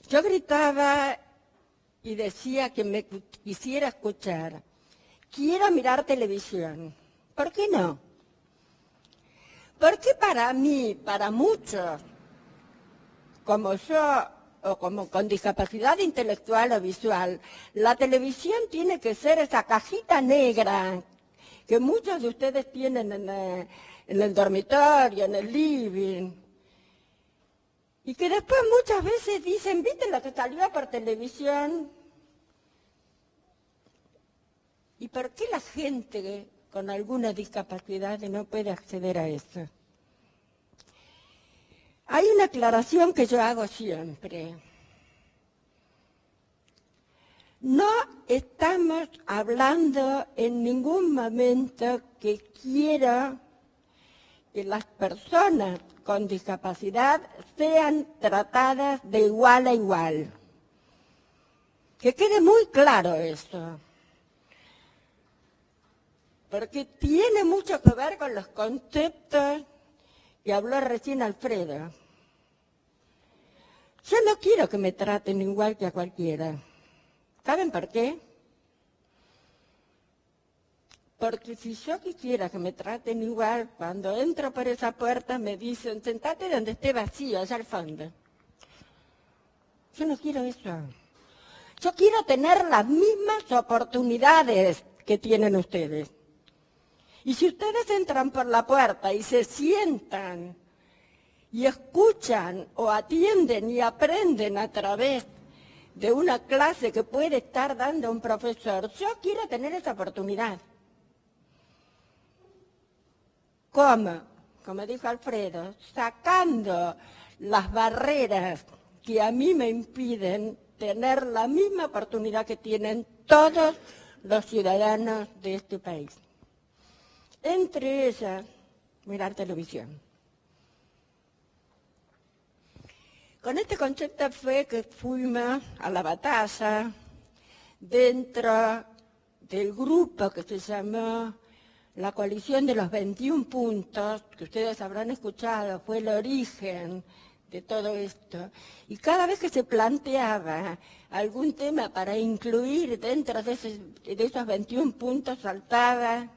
Yo gritaba y decía que me quisiera escuchar. Quiero mirar televisión. ¿Por qué no? Porque para mí, para muchos, como yo, o como con discapacidad intelectual o visual, la televisión tiene que ser esa cajita negra que muchos de ustedes tienen en el dormitorio, en el living, y que después muchas veces dicen, ¿viste lo que salió por televisión? ¿Y por qué la gente con alguna discapacidad no puede acceder a eso? Hay una aclaración que yo hago siempre. No estamos hablando en ningún momento que quiera que las personas con discapacidad sean tratadas de igual a igual. Que quede muy claro eso. Porque tiene mucho que ver con los conceptos que habló recién Alfredo. Yo no quiero que me traten igual que a cualquiera. ¿Saben por qué? Porque si yo quisiera que me traten igual, cuando entro por esa puerta me dicen, sentate donde esté vacío, allá al fondo. Yo no quiero eso. Yo quiero tener las mismas oportunidades que tienen ustedes. Y si ustedes entran por la puerta y se sientan y escuchan o atienden y aprenden a través de una clase que puede estar dando un profesor, yo quiero tener esa oportunidad. ¿Cómo? Como dijo Alfredo, sacando las barreras que a mí me impiden tener la misma oportunidad que tienen todos los ciudadanos de este país. Entre ellas, mirar televisión. Con este concepto fue que fuimos a la batalla dentro del grupo que se llamó la coalición de los 21 puntos, que ustedes habrán escuchado, fue el origen de todo esto. Y cada vez que se planteaba algún tema para incluir dentro de esos 21 puntos, saltaba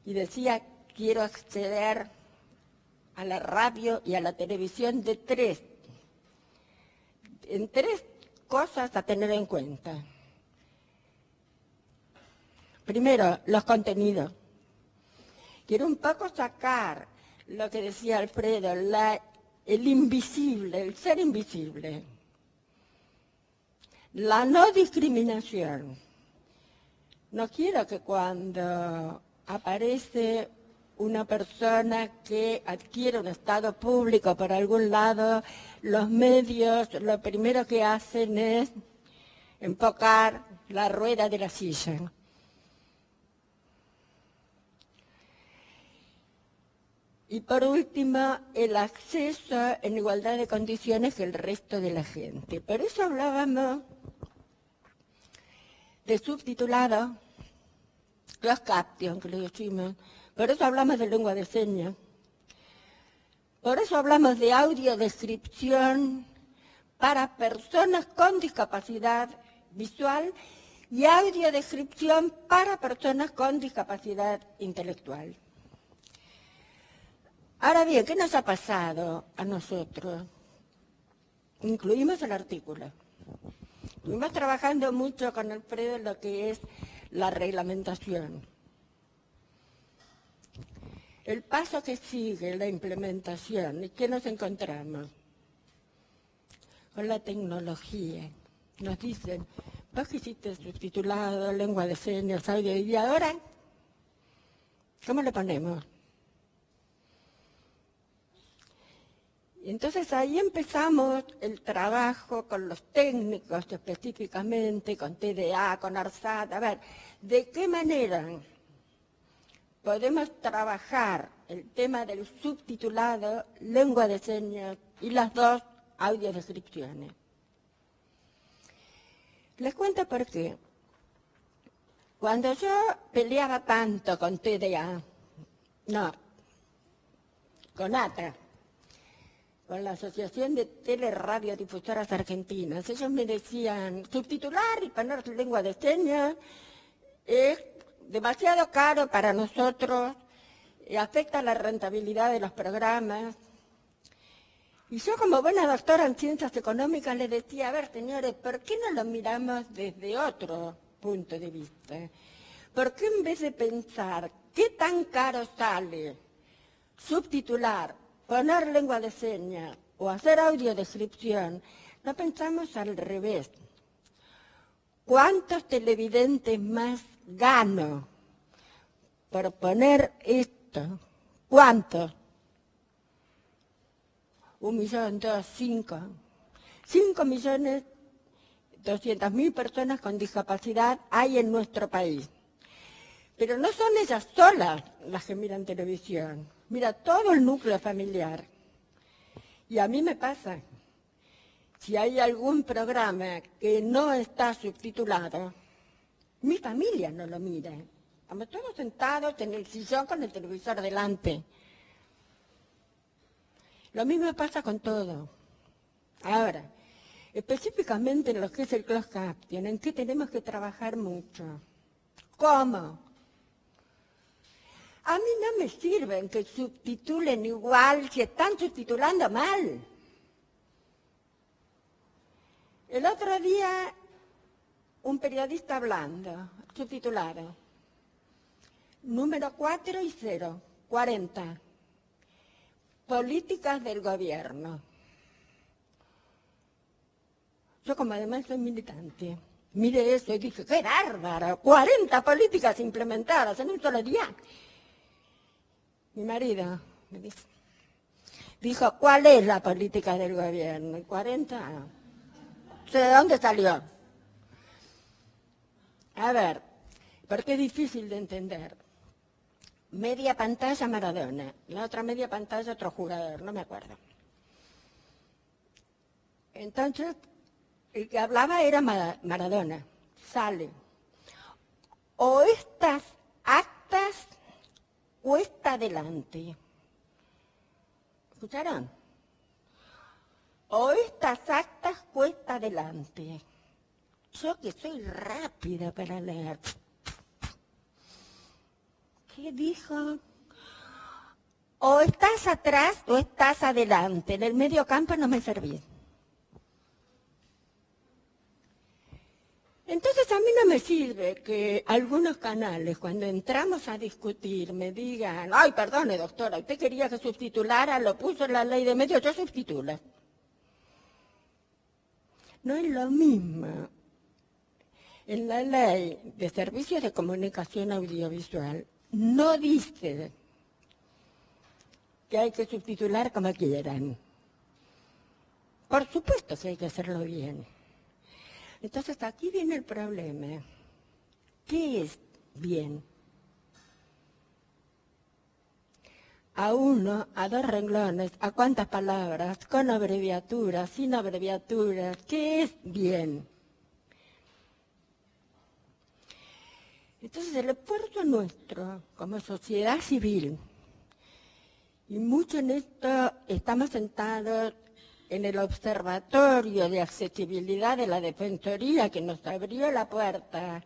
y decía, quiero acceder a la radio y a la televisión en tres cosas a tener en cuenta. Primero, los contenidos. Quiero un poco sacar lo que decía Alfredo, el invisible, el ser invisible. La no discriminación. No quiero que cuando aparece una persona que adquiere un estado público por algún lado, los medios lo primero que hacen es enfocar la rueda de la silla. Y por último, el acceso en igualdad de condiciones que el resto de la gente. Por eso hablábamos de subtitulado, closed caption, que le decimos. Por eso hablamos de lengua de señas. Por eso hablamos de audiodescripción para personas con discapacidad visual y audiodescripción para personas con discapacidad intelectual. Ahora bien, ¿qué nos ha pasado a nosotros? Incluimos el artículo. Estuvimos trabajando mucho con Alfredo en lo que es la reglamentación. El paso que sigue, la implementación, ¿y qué nos encontramos? Con la tecnología. Nos dicen, vos que hiciste subtitulado, lengua de señas, audio, y ahora, ¿cómo le ponemos? Y entonces ahí empezamos el trabajo con los técnicos específicamente, con TDA, con ARSAT, a ver, ¿de qué manera podemos trabajar el tema del subtitulado, lengua de señas y las dos audiodescripciones? Les cuento por qué. Cuando yo peleaba tanto con TDA, no, con ATA, con la Asociación de Teleradiodifusoras Argentinas, ellos me decían, subtitular y poner lengua de señas es demasiado caro para nosotros, afecta la rentabilidad de los programas. Y yo, como buena doctora en ciencias económicas, les decía, a ver, señores, ¿por qué no lo miramos desde otro punto de vista? ¿Por qué en vez de pensar qué tan caro sale subtitular, poner lengua de señas o hacer audiodescripción, no pensamos al revés? ¿Cuántos televidentes más gano por poner esto? ¿Cuántos? 1 millón, 2, 5. 5.200.000 personas con discapacidad hay en nuestro país. Pero no son ellas solas las que miran televisión. Mira todo el núcleo familiar. Y a mí me pasa. Si hay algún programa que no está subtitulado, mi familia no lo mira. Estamos todos sentados en el sillón con el televisor delante. Lo mismo pasa con todo. Ahora, específicamente en lo que es el closed caption, ¿en qué tenemos que trabajar mucho? ¿Cómo? A mí no me sirven que subtitulen igual si están subtitulando mal. El otro día, un periodista hablando, subtitulado, número 4 y 0, 40. Políticas del gobierno. Yo, como además soy militante, mire eso y dije, ¡qué bárbaro! 40 políticas implementadas en un solo día. Mi marido me dijo, ¿cuál es la política del gobierno? Y 40, ¿de dónde salió? A ver, porque es difícil de entender. Media pantalla Maradona, la otra media pantalla otro jugador, no me acuerdo. Entonces, el que hablaba era Maradona, sale. O estas actas cuesta adelante. ¿Escucharon? O estas actas cuesta adelante. Yo que soy rápida para leer. ¿Qué dijo? O estás atrás o estás adelante. En el medio campo no me serví. Entonces a mí no me sirve que algunos canales, cuando entramos a discutir, me digan, ay, perdone, doctora, usted quería que subtitulara, lo puso en la ley de medios, yo subtitulo. No es lo mismo En la ley de servicios de comunicación audiovisual no dice que hay que subtitular como quieran. Por supuesto que hay que hacerlo bien. Entonces aquí viene el problema. ¿Qué es bien? A uno, a dos renglones, a cuántas palabras, con abreviaturas, sin abreviaturas. ¿Qué es bien? Entonces el esfuerzo nuestro como sociedad civil, y mucho en esto estamos sentados en el Observatorio de Accesibilidad de la Defensoría, que nos abrió la puerta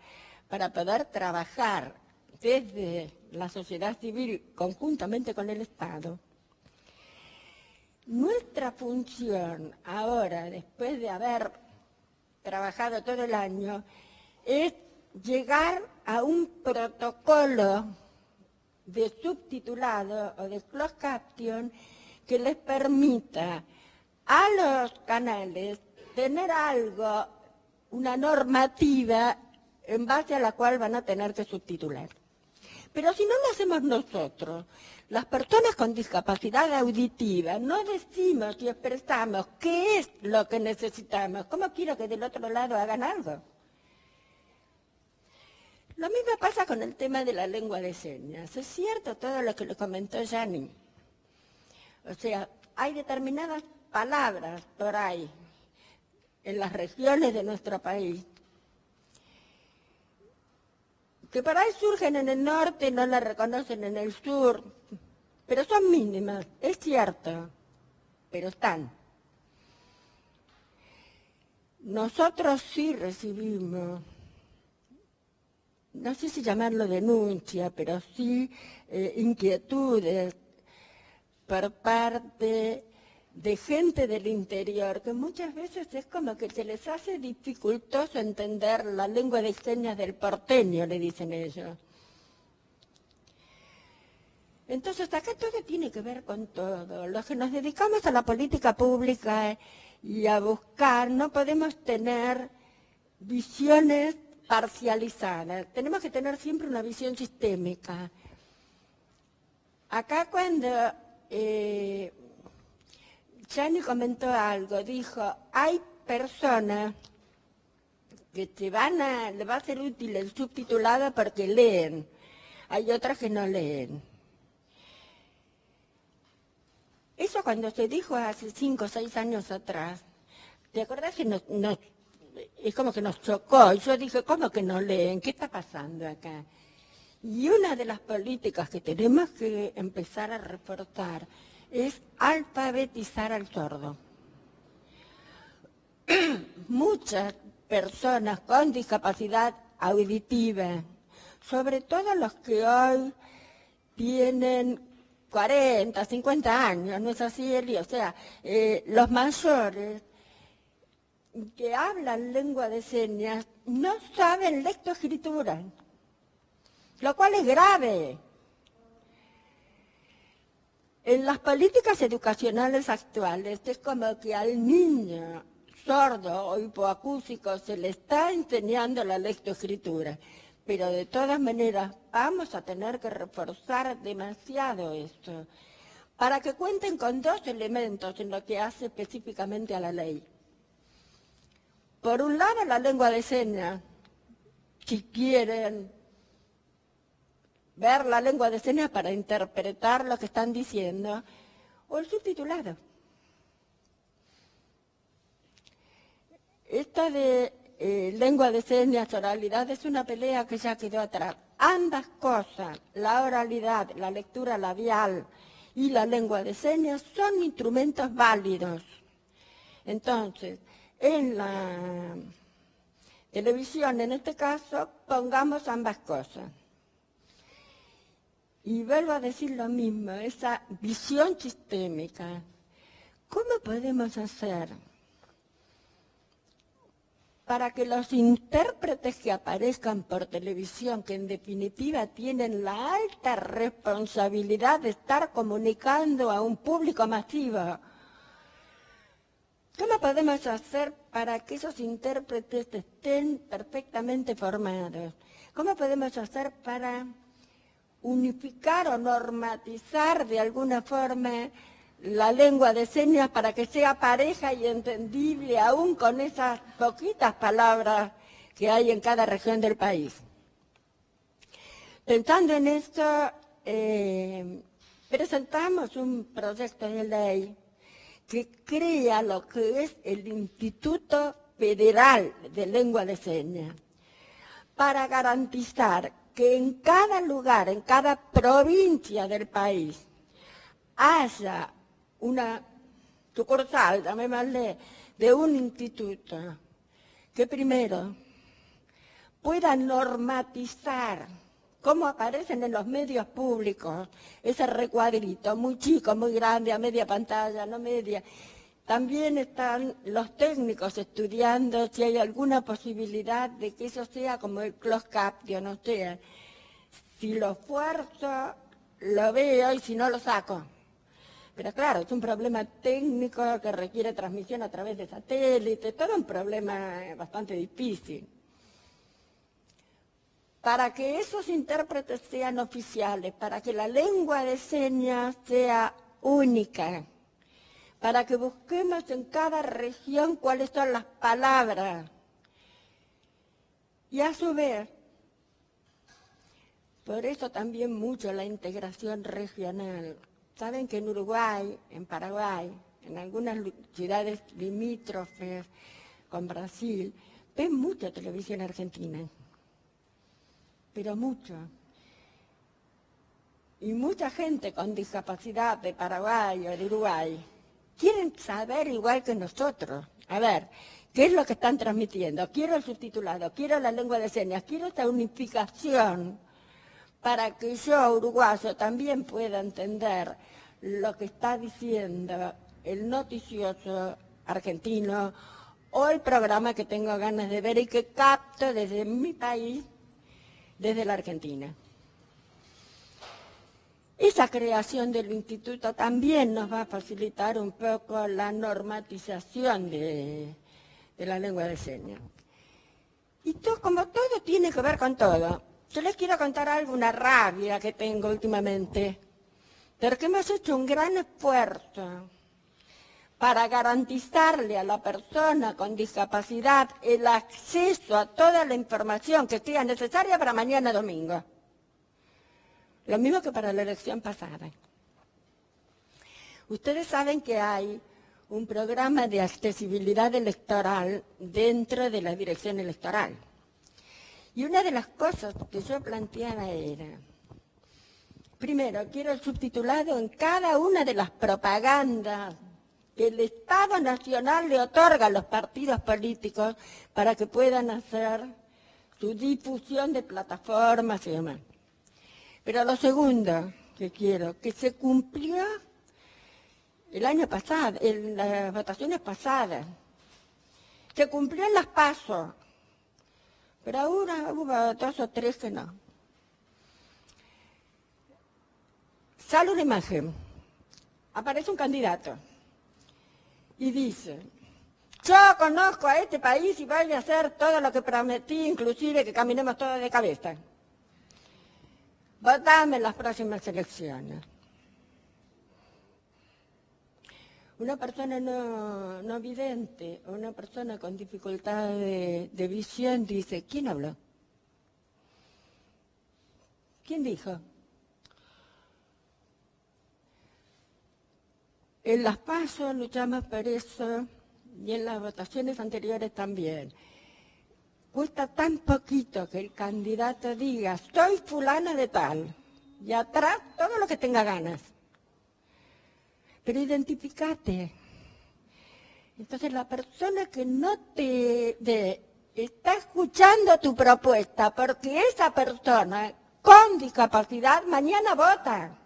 para poder trabajar desde la sociedad civil conjuntamente con el Estado. Nuestra función ahora, después de haber trabajado todo el año, es llegar a un protocolo de subtitulado o de closed caption que les permita a los canales tener algo, una normativa en base a la cual van a tener que subtitular. Pero si no lo hacemos nosotros, las personas con discapacidad auditiva, no decimos y expresamos qué es lo que necesitamos, ¿cómo quiero que del otro lado hagan algo? Lo mismo pasa con el tema de la lengua de señas. Es cierto todo lo que le comentó Yani. O sea, hay determinadas palabras por ahí, en las regiones de nuestro país, que por ahí surgen en el norte y no las reconocen en el sur, pero son mínimas, es cierto, pero están. Nosotros sí recibimos, no sé si llamarlo denuncia, pero sí inquietudes por parte de gente del interior, que muchas veces es como que se les hace dificultoso entender la lengua de señas del porteño, le dicen ellos. Entonces acá todo tiene que ver con todo. Los que nos dedicamos a la política pública y a buscar, no podemos tener visiones parcializadas, tenemos que tener siempre una visión sistémica. Acá cuando Yani comentó algo, dijo, hay personas que le va a ser útil el subtitulado porque leen, hay otras que no leen. Eso cuando se dijo hace 5 o 6 años atrás, ¿te acordás que es como que nos chocó? Y yo dije, ¿cómo que no leen? ¿Qué está pasando acá? Y una de las políticas que tenemos que empezar a reforzar es alfabetizar al sordo. Muchas personas con discapacidad auditiva, sobre todo los que hoy tienen 40, 50 años, ¿no es así, Eli? O sea, los mayores que hablan lengua de señas no saben lectoescritura, lo cual es grave. En las políticas educacionales actuales es como que al niño sordo o hipoacúsico se le está enseñando la lectoescritura, pero de todas maneras vamos a tener que reforzar demasiado esto para que cuenten con 2 elementos en lo que hace específicamente a la ley. Por un lado, la lengua de señas, si quieren ver la lengua de señas para interpretar lo que están diciendo, o el subtitulado. Esta de lengua de señas, oralidad, es una pelea que ya quedó atrás. Ambas cosas, la oralidad, la lectura labial y la lengua de señas, son instrumentos válidos. Entonces, en la televisión, en este caso, pongamos ambas cosas. Y vuelvo a decir lo mismo, esa visión sistémica. ¿Cómo podemos hacer para que los intérpretes que aparezcan por televisión, que en definitiva tienen la alta responsabilidad de estar comunicando a un público masivo, ¿Cómo podemos hacer para que esos intérpretes estén perfectamente formados? ¿Cómo podemos hacer para unificar o normatizar de alguna forma la lengua de señas para que sea pareja y entendible aún con esas poquitas palabras que hay en cada región del país? Pensando en esto, presentamos un proyecto de ley que crea lo que es el Instituto Federal de Lengua de Señas, para garantizar que en cada lugar, en cada provincia del país, haya una sucursal, llamémosle, de un instituto que primero pueda normatizar, como aparecen en los medios públicos, ese recuadrito, muy chico, muy grande, a media pantalla, no media. También están los técnicos estudiando si hay alguna posibilidad de que eso sea como el closed caption, o sea, si lo esfuerzo, lo veo y si no lo saco. Pero claro, es un problema técnico que requiere transmisión a través de satélite, todo un problema bastante difícil. Para que esos intérpretes sean oficiales, para que la lengua de señas sea única, para que busquemos en cada región cuáles son las palabras. Y a su vez, por eso también mucho la integración regional. Saben que en Uruguay, en Paraguay, en algunas ciudades limítrofes con Brasil, ven mucha televisión argentina. Pero mucho. Y mucha gente con discapacidad de Paraguay o de Uruguay quieren saber igual que nosotros. A ver, ¿qué es lo que están transmitiendo? Quiero el subtitulado, quiero la lengua de señas, quiero esta unificación para que yo, uruguayo, también pueda entender lo que está diciendo el noticioso argentino o el programa que tengo ganas de ver y que capto desde mi país, desde la Argentina. Esa creación del instituto también nos va a facilitar un poco la normatización de la lengua de señas. Y como todo tiene que ver con todo, yo les quiero contar algo, una rabia que tengo últimamente, porque hemos hecho un gran esfuerzo para garantizarle a la persona con discapacidad el acceso a toda la información que sea necesaria para mañana domingo. Lo mismo que para la elección pasada. Ustedes saben que hay un programa de accesibilidad electoral dentro de la dirección electoral. Y una de las cosas que yo planteaba era, primero, quiero el subtitulado en cada una de las propagandas que el Estado Nacional le otorga a los partidos políticos para que puedan hacer su difusión de plataformas y demás. Pero lo segundo que quiero, que se cumplió el año pasado, en las votaciones pasadas, se cumplió en las PASO, pero ahora hubo 2 o 3 que no. Sale una imagen, aparece un candidato y dice, yo conozco a este país y voy a hacer todo lo que prometí, inclusive que caminemos todos de cabeza. Votame en las próximas elecciones. Una persona no vidente o una persona con dificultad de visión dice, ¿quién habló? ¿Quién dijo? En las PASO luchamos por eso y en las votaciones anteriores también. Cuesta tan poquito que el candidato diga, soy fulano de tal, y atrás todo lo que tenga ganas. Pero identificate. Entonces la persona que no te está escuchando tu propuesta, porque esa persona con discapacidad mañana vota.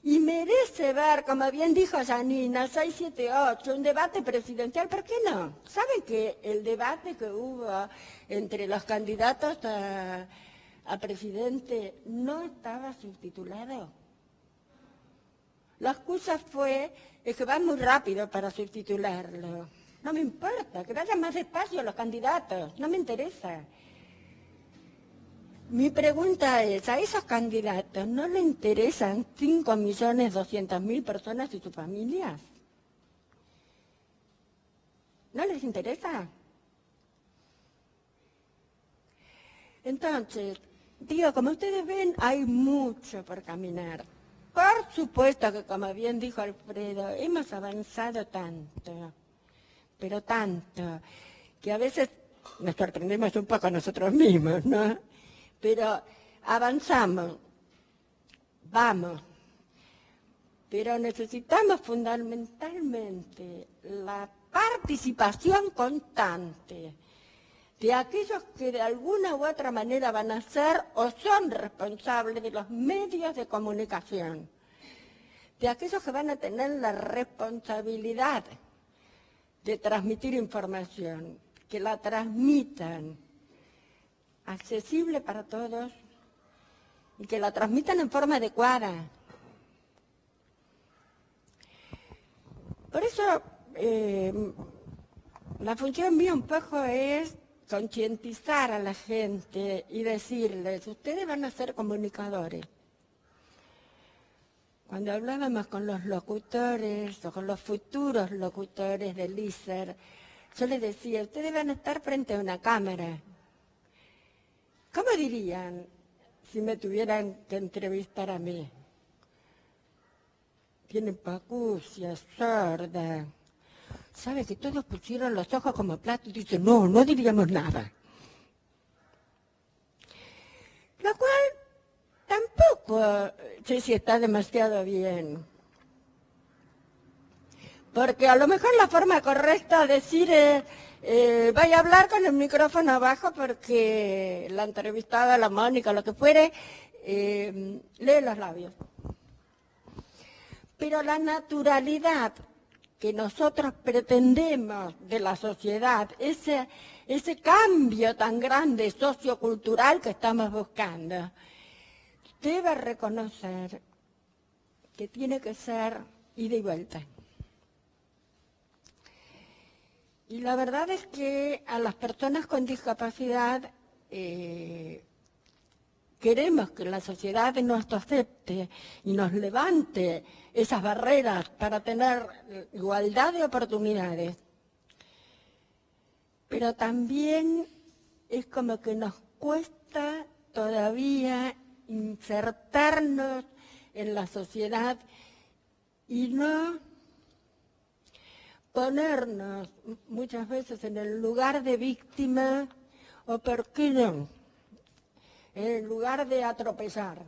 Y merece ver, como bien dijo Janina, 678, un debate presidencial. ¿Por qué no? ¿Saben que el debate que hubo entre los candidatos a presidente no estaba subtitulado? La excusa fue es que van muy rápido para subtitularlo. No me importa, que vayan más despacio los candidatos, no me interesa. Mi pregunta es, ¿a esos candidatos no le interesan 5.200.000 personas y sus familias? ¿No les interesa? Entonces, digo, como ustedes ven, hay mucho por caminar. Por supuesto que, como bien dijo Alfredo, hemos avanzado tanto, pero tanto, que a veces nos sorprendemos un poco a nosotros mismos, ¿no? Pero avanzamos, vamos, pero necesitamos fundamentalmente la participación constante de aquellos que de alguna u otra manera van a ser o son responsables de los medios de comunicación, de aquellos que van a tener la responsabilidad de transmitir información, que la transmitan accesible para todos y que la transmitan en forma adecuada. Por eso, la función mía un poco es concientizar a la gente y decirles, ustedes van a ser comunicadores. Cuando hablábamos con los locutores o con los futuros locutores del ISER, yo les decía, ustedes van a estar frente a una cámara. ¿Cómo dirían si me tuvieran que entrevistar a mí? Tienen pacucia, sorda. ¿Sabe que todos pusieron los ojos como platos? Y dicen, no, no diríamos nada. Lo cual tampoco sé si está demasiado bien. Porque a lo mejor la forma correcta de decir es, vaya a hablar con el micrófono abajo porque la entrevistada, la Mónica, lo que fuere, lee los labios. Pero la naturalidad que nosotros pretendemos de la sociedad, ese cambio tan grande sociocultural que estamos buscando, debe reconocer que tiene que ser ida y vuelta. Y la verdad es que a las personas con discapacidad queremos que la sociedad nos acepte y nos levante esas barreras para tener igualdad de oportunidades. Pero también es como que nos cuesta todavía insertarnos en la sociedad y no ponernos muchas veces en el lugar de víctima o, ¿por qué no?, en el lugar de atropellar.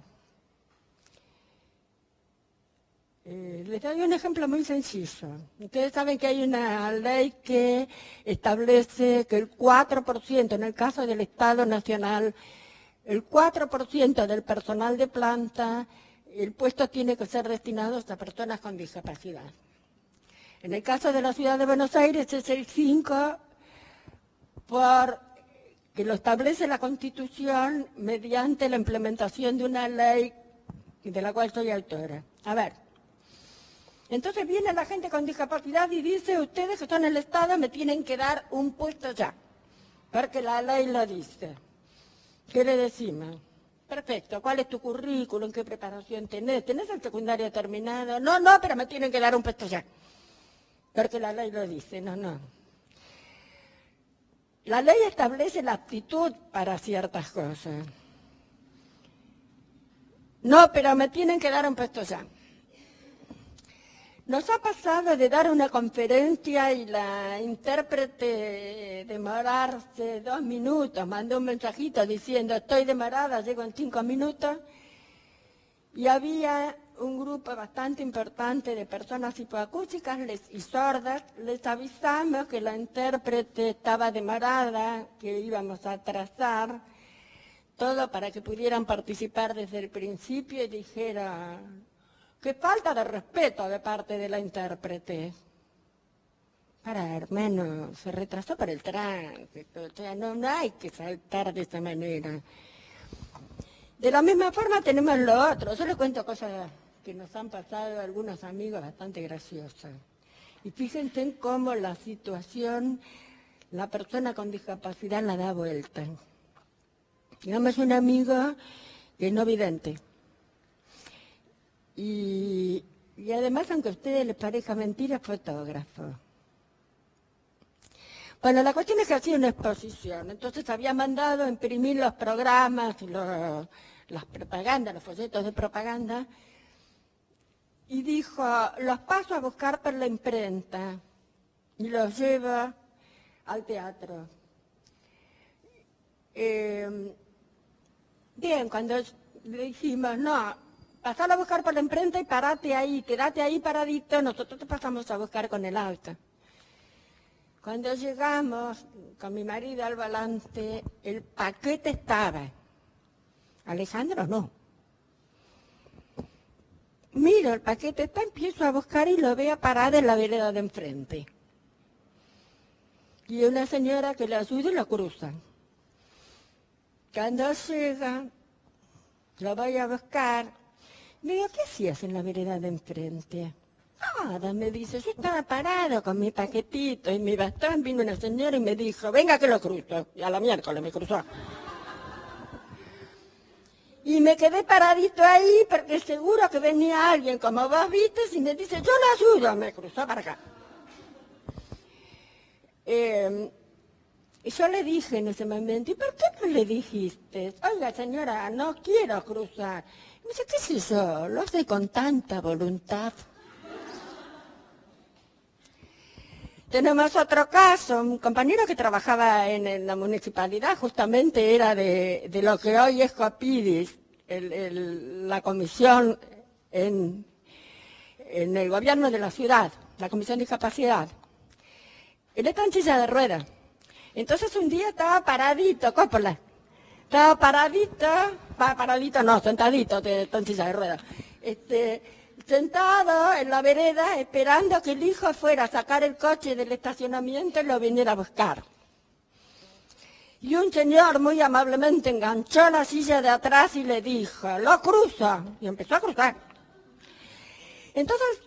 Les doy un ejemplo muy sencillo. Ustedes saben que hay una ley que establece que el 4%, en el caso del Estado Nacional, el 4% del personal de planta, el puesto tiene que ser destinado a personas con discapacidad. En el caso de la Ciudad de Buenos Aires es el 5%, que lo establece la Constitución mediante la implementación de una ley de la cual soy autora. A ver, entonces viene la gente con discapacidad y dice, ustedes que están en el Estado me tienen que dar un puesto ya, porque la ley lo dice. ¿Qué le decimos? Perfecto, ¿cuál es tu currículum? ¿Qué preparación tenés? ¿Tenés el secundario terminado? No, pero me tienen que dar un puesto ya, porque la ley lo dice. No. La ley establece la aptitud para ciertas cosas. No, pero me tienen que dar un puesto ya. Nos ha pasado de dar una conferencia y la intérprete demorarse 2 minutos, mandó un mensajito diciendo, estoy demorada, llego en 5 minutos, y había un grupo bastante importante de personas hipoacústicas y sordas. Les avisamos que la intérprete estaba demorada, que íbamos a atrasar, todo para que pudieran participar desde el principio, y dijera, qué falta de respeto de parte de la intérprete. Hermano, se retrasó para el tránsito, o sea, no hay que saltar de esa manera. De la misma forma tenemos lo otro. Yo les cuento cosas que nos han pasado algunos amigos bastante graciosas. Y fíjense en cómo la situación, la persona con discapacidad la da vuelta. Digamos, un amigo que no vidente. Y además, aunque a ustedes les parezca mentira, es fotógrafo. Bueno, la cuestión es que hacía una exposición, entonces había mandado a imprimir los programas, las propagandas, los folletos de propaganda, y dijo, los paso a buscar por la imprenta y los llevo al teatro. Bien, cuando le dijimos, no, pasalo a buscar por la imprenta y parate ahí, quédate ahí paradito, nosotros te pasamos a buscar con el auto. Cuando llegamos, con mi marido al volante, el paquete estaba. Alejandro no. Miro, el paquete está, empiezo a buscar y lo veo parado en la vereda de enfrente. Y una señora que le ayuda y lo cruza. Cuando llega, lo voy a buscar. Le digo, ¿qué hacías en la vereda de enfrente? Nada, me dice, yo estaba parado con mi paquetito y mi bastón, vino una señora y me dijo, venga que lo cruzo. Y a la miércoles me cruzó. Y me quedé paradito ahí porque seguro que venía alguien, como vos viste, y me dice, yo lo ayudo, me cruzó para acá. Y yo le dije en ese momento, ¿y por qué no le dijiste? Oiga, señora, no quiero cruzar. Y me dice, ¿qué sé yo? Lo hace con tanta voluntad. Tenemos otro caso, un compañero que trabajaba en la municipalidad, justamente era de lo que hoy es COPIDIS, la comisión en el gobierno de la ciudad, la comisión de discapacidad. Él está en silla de ruedas. Entonces un día estaba paradito, Coppola, estaba paradito no, sentadito, está en silla de ruedas. Sentado en la vereda esperando que el hijo fuera a sacar el coche del estacionamiento y lo viniera a buscar. Y un señor muy amablemente enganchó la silla de atrás y le dijo, lo cruza, y empezó a cruzar. Entonces,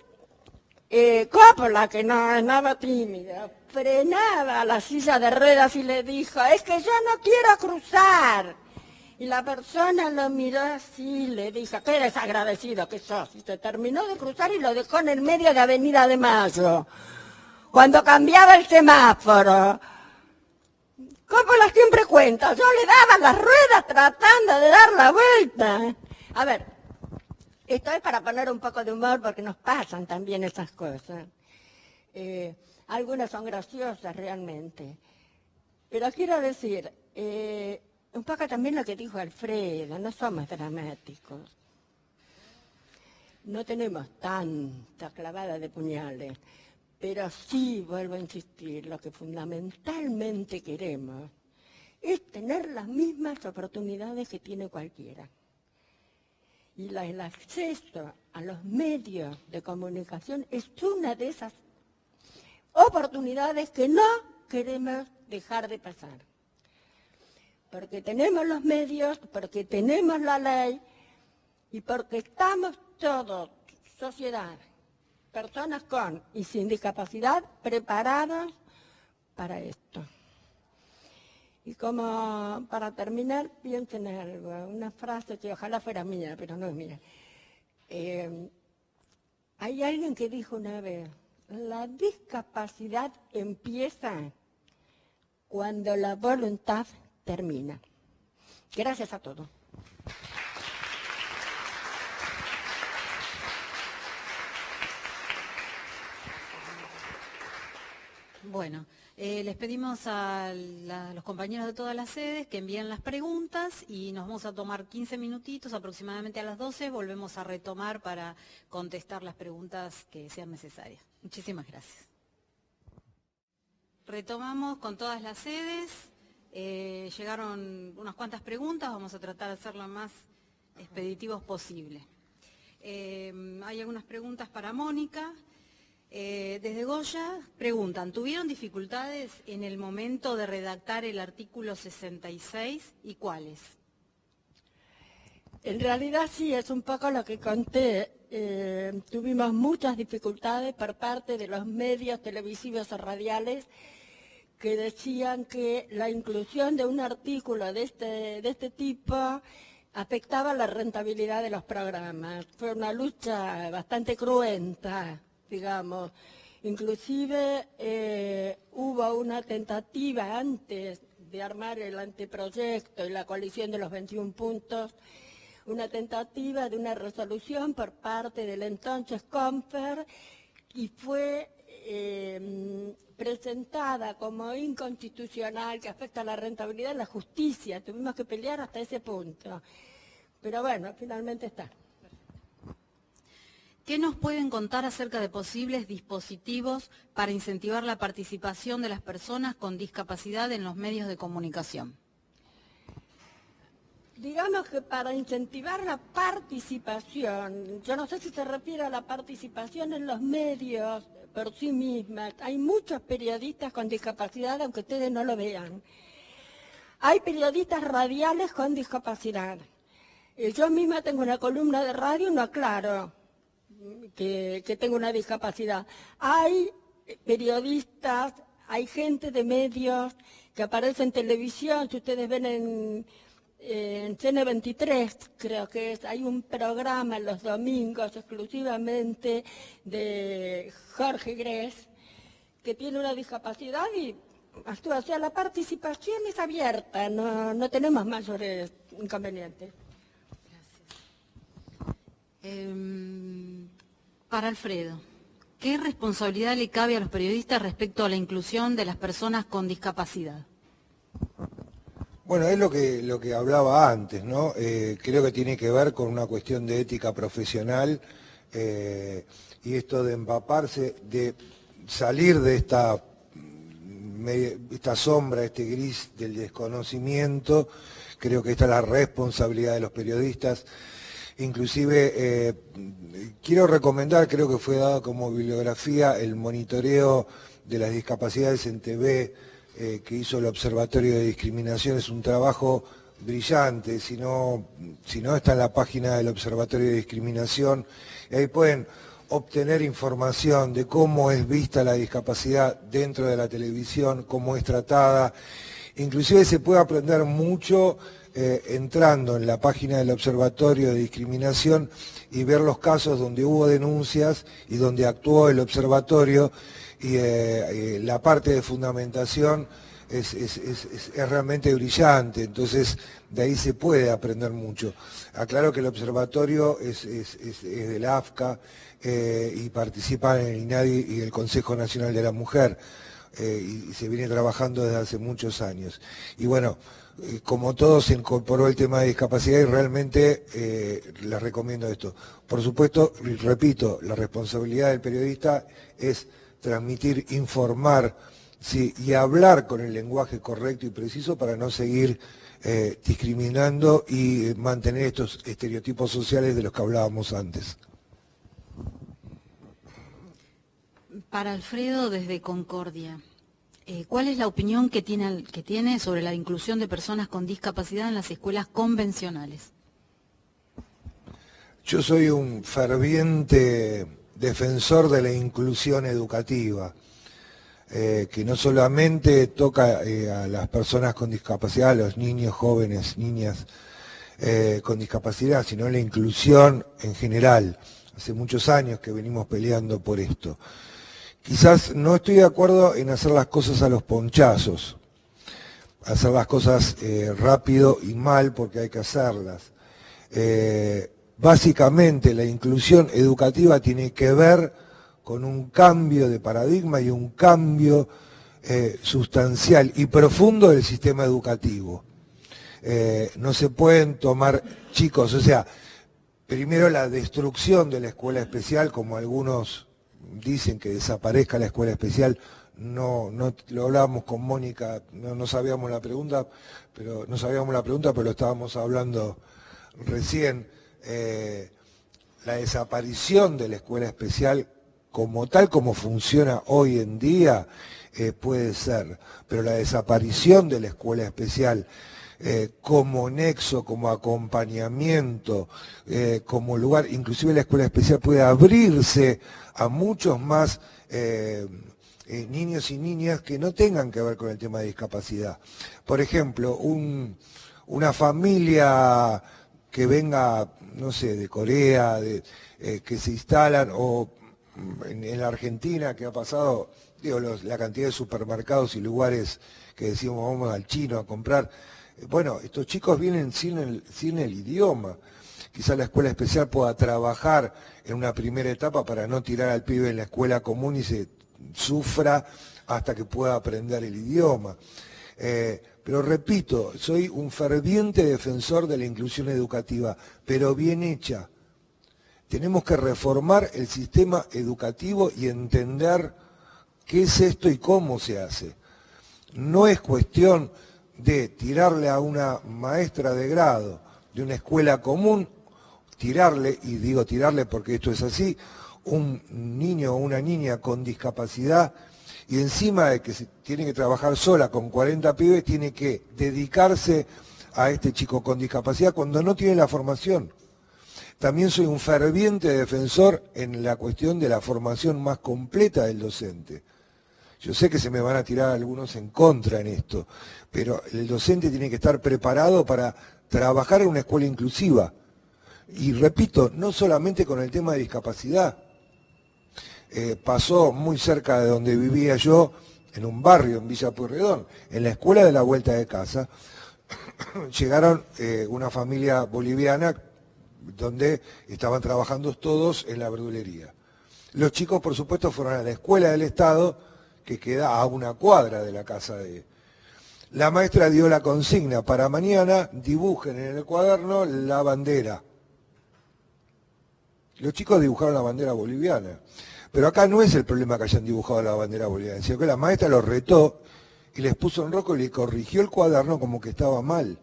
Coppola, que no es nada tímida, frenaba la silla de ruedas y le dijo, es que yo no quiero cruzar. Y la persona lo miró así y le dijo, qué desagradecido que sos. Y se terminó de cruzar y lo dejó en el medio de Avenida de Mayo. Cuando cambiaba el semáforo. Coppola siempre cuenta, yo le daba las ruedas tratando de dar la vuelta. A ver, esto es para poner un poco de humor porque nos pasan también esas cosas. Algunas son graciosas realmente. Pero quiero decir... un poco también lo que dijo Alfredo, no somos dramáticos. No tenemos tanta clavada de puñales, pero sí, vuelvo a insistir, lo que fundamentalmente queremos es tener las mismas oportunidades que tiene cualquiera. Y el acceso a los medios de comunicación es una de esas oportunidades que no queremos dejar de pasar. Porque tenemos los medios, porque tenemos la ley y porque estamos todos, sociedad, personas con y sin discapacidad, preparados para esto. Y como para terminar, piensen en algo, una frase que ojalá fuera mía, pero no es mía. Hay alguien que dijo una vez, la discapacidad empieza cuando la voluntad termina. Gracias a todos. Bueno, les pedimos a los compañeros de todas las sedes que envíen las preguntas y nos vamos a tomar 15 minutitos, aproximadamente a las 12, volvemos a retomar para contestar las preguntas que sean necesarias. Muchísimas gracias. Retomamos con todas las sedes. Llegaron unas cuantas preguntas, vamos a tratar de hacer lo más expeditivos posible. Hay algunas preguntas para Mónica. Desde Goya preguntan, ¿tuvieron dificultades en el momento de redactar el artículo 66 y cuáles? En realidad sí, es un poco lo que conté. Tuvimos muchas dificultades por parte de los medios televisivos o radiales que decían que la inclusión de un artículo de este tipo afectaba la rentabilidad de los programas. Fue una lucha bastante cruenta, digamos. Inclusive hubo una tentativa antes de armar el anteproyecto y la coalición de los 21 puntos, una tentativa de una resolución por parte del entonces CONFER y fue presentada como inconstitucional, que afecta a la rentabilidad de la justicia. Tuvimos que pelear hasta ese punto. Pero bueno, finalmente está. ¿Qué nos pueden contar acerca de posibles dispositivos para incentivar la participación de las personas con discapacidad en los medios de comunicación? Digamos que para incentivar la participación, yo no sé si se refiere a la participación en los medios por sí misma. Hay muchos periodistas con discapacidad, aunque ustedes no lo vean. Hay periodistas radiales con discapacidad. Yo misma tengo una columna de radio y no aclaro que tengo una discapacidad. Hay periodistas, hay gente de medios que aparece en televisión, si ustedes ven en CN23, creo que es, hay un programa en los domingos exclusivamente de Jorge Gress, que tiene una discapacidad y actúa. O sea, la participación es abierta, no tenemos mayores inconvenientes. Para Alfredo, ¿qué responsabilidad le cabe a los periodistas respecto a la inclusión de las personas con discapacidad? Bueno, es lo que hablaba antes, ¿no? Creo que tiene que ver con una cuestión de ética profesional y esto de empaparse, de salir de esta sombra, este gris del desconocimiento. Creo que esta es la responsabilidad de los periodistas. Inclusive quiero recomendar, creo que fue dado como bibliografía, el monitoreo de las discapacidades en TV que hizo el Observatorio de Discriminación. Es un trabajo brillante, si no está en la página del Observatorio de Discriminación, y ahí pueden obtener información de cómo es vista la discapacidad dentro de la televisión, cómo es tratada. Inclusive se puede aprender mucho entrando en la página del Observatorio de Discriminación y ver los casos donde hubo denuncias y donde actuó el observatorio, y la parte de fundamentación es realmente brillante. Entonces de ahí se puede aprender mucho. Aclaro que el observatorio es del AFCA y participa en el INADI y el Consejo Nacional de la Mujer, y se viene trabajando desde hace muchos años. Y bueno, como todo, se incorporó el tema de discapacidad y realmente les recomiendo esto. Por supuesto, repito, la responsabilidad del periodista es transmitir, informar, ¿sí?, y hablar con el lenguaje correcto y preciso para no seguir discriminando y mantener estos estereotipos sociales de los que hablábamos antes. Para Alfredo, desde Concordia, ¿cuál es la opinión que tiene sobre la inclusión de personas con discapacidad en las escuelas convencionales? Yo soy un ferviente defensor de la inclusión educativa, que no solamente toca a las personas con discapacidad, a los niños, jóvenes, niñas con discapacidad, sino la inclusión en general. Hace muchos años que venimos peleando por esto. Quizás no estoy de acuerdo en hacer las cosas a los ponchazos, hacer las cosas rápido y mal, porque hay que hacerlas. Básicamente la inclusión educativa tiene que ver con un cambio de paradigma y un cambio sustancial y profundo del sistema educativo. No se pueden tomar chicos, o sea, primero la destrucción de la escuela especial, como algunos dicen que desaparezca la escuela especial. No lo hablábamos con Mónica, no sabíamos la pregunta, pero lo estábamos hablando recién. La desaparición de la escuela especial como tal, como funciona hoy en día, puede ser, pero la desaparición de la escuela especial como nexo, como acompañamiento, como lugar, inclusive la escuela especial puede abrirse a muchos más niños y niñas que no tengan que ver con el tema de discapacidad. Por ejemplo, una familia que venga, no sé, de Corea, que se instalan, o en la Argentina, que ha pasado, digo, la cantidad de supermercados y lugares que decimos vamos al chino a comprar. Bueno, estos chicos vienen sin el idioma. Quizás la escuela especial pueda trabajar en una primera etapa para no tirar al pibe en la escuela común y se sufra hasta que pueda aprender el idioma. Pero repito, soy un ferviente defensor de la inclusión educativa, pero bien hecha. Tenemos que reformar el sistema educativo y entender qué es esto y cómo se hace. No es cuestión de tirarle a una maestra de grado de una escuela común, tirarle, y digo tirarle porque esto es así, un niño o una niña con discapacidad, y encima de que se tiene que trabajar sola con 40 pibes, tiene que dedicarse a este chico con discapacidad cuando no tiene la formación. También soy un ferviente defensor en la cuestión de la formación más completa del docente. Yo sé que se me van a tirar algunos en contra en esto, pero el docente tiene que estar preparado para trabajar en una escuela inclusiva. Y repito, no solamente con el tema de discapacidad. Pasó muy cerca de donde vivía yo, en un barrio, en Villa Pueyrredón, en la escuela de la vuelta de casa, llegaron una familia boliviana donde estaban trabajando todos en la verdulería. Los chicos, por supuesto, fueron a la escuela del Estado, que queda a una cuadra de la casa de... La maestra dio la consigna para mañana: dibujen en el cuaderno la bandera. Los chicos dibujaron la bandera boliviana. Pero acá no es el problema que hayan dibujado la bandera boliviana, sino que la maestra los retó y les puso en rojo y le corrigió el cuaderno como que estaba mal.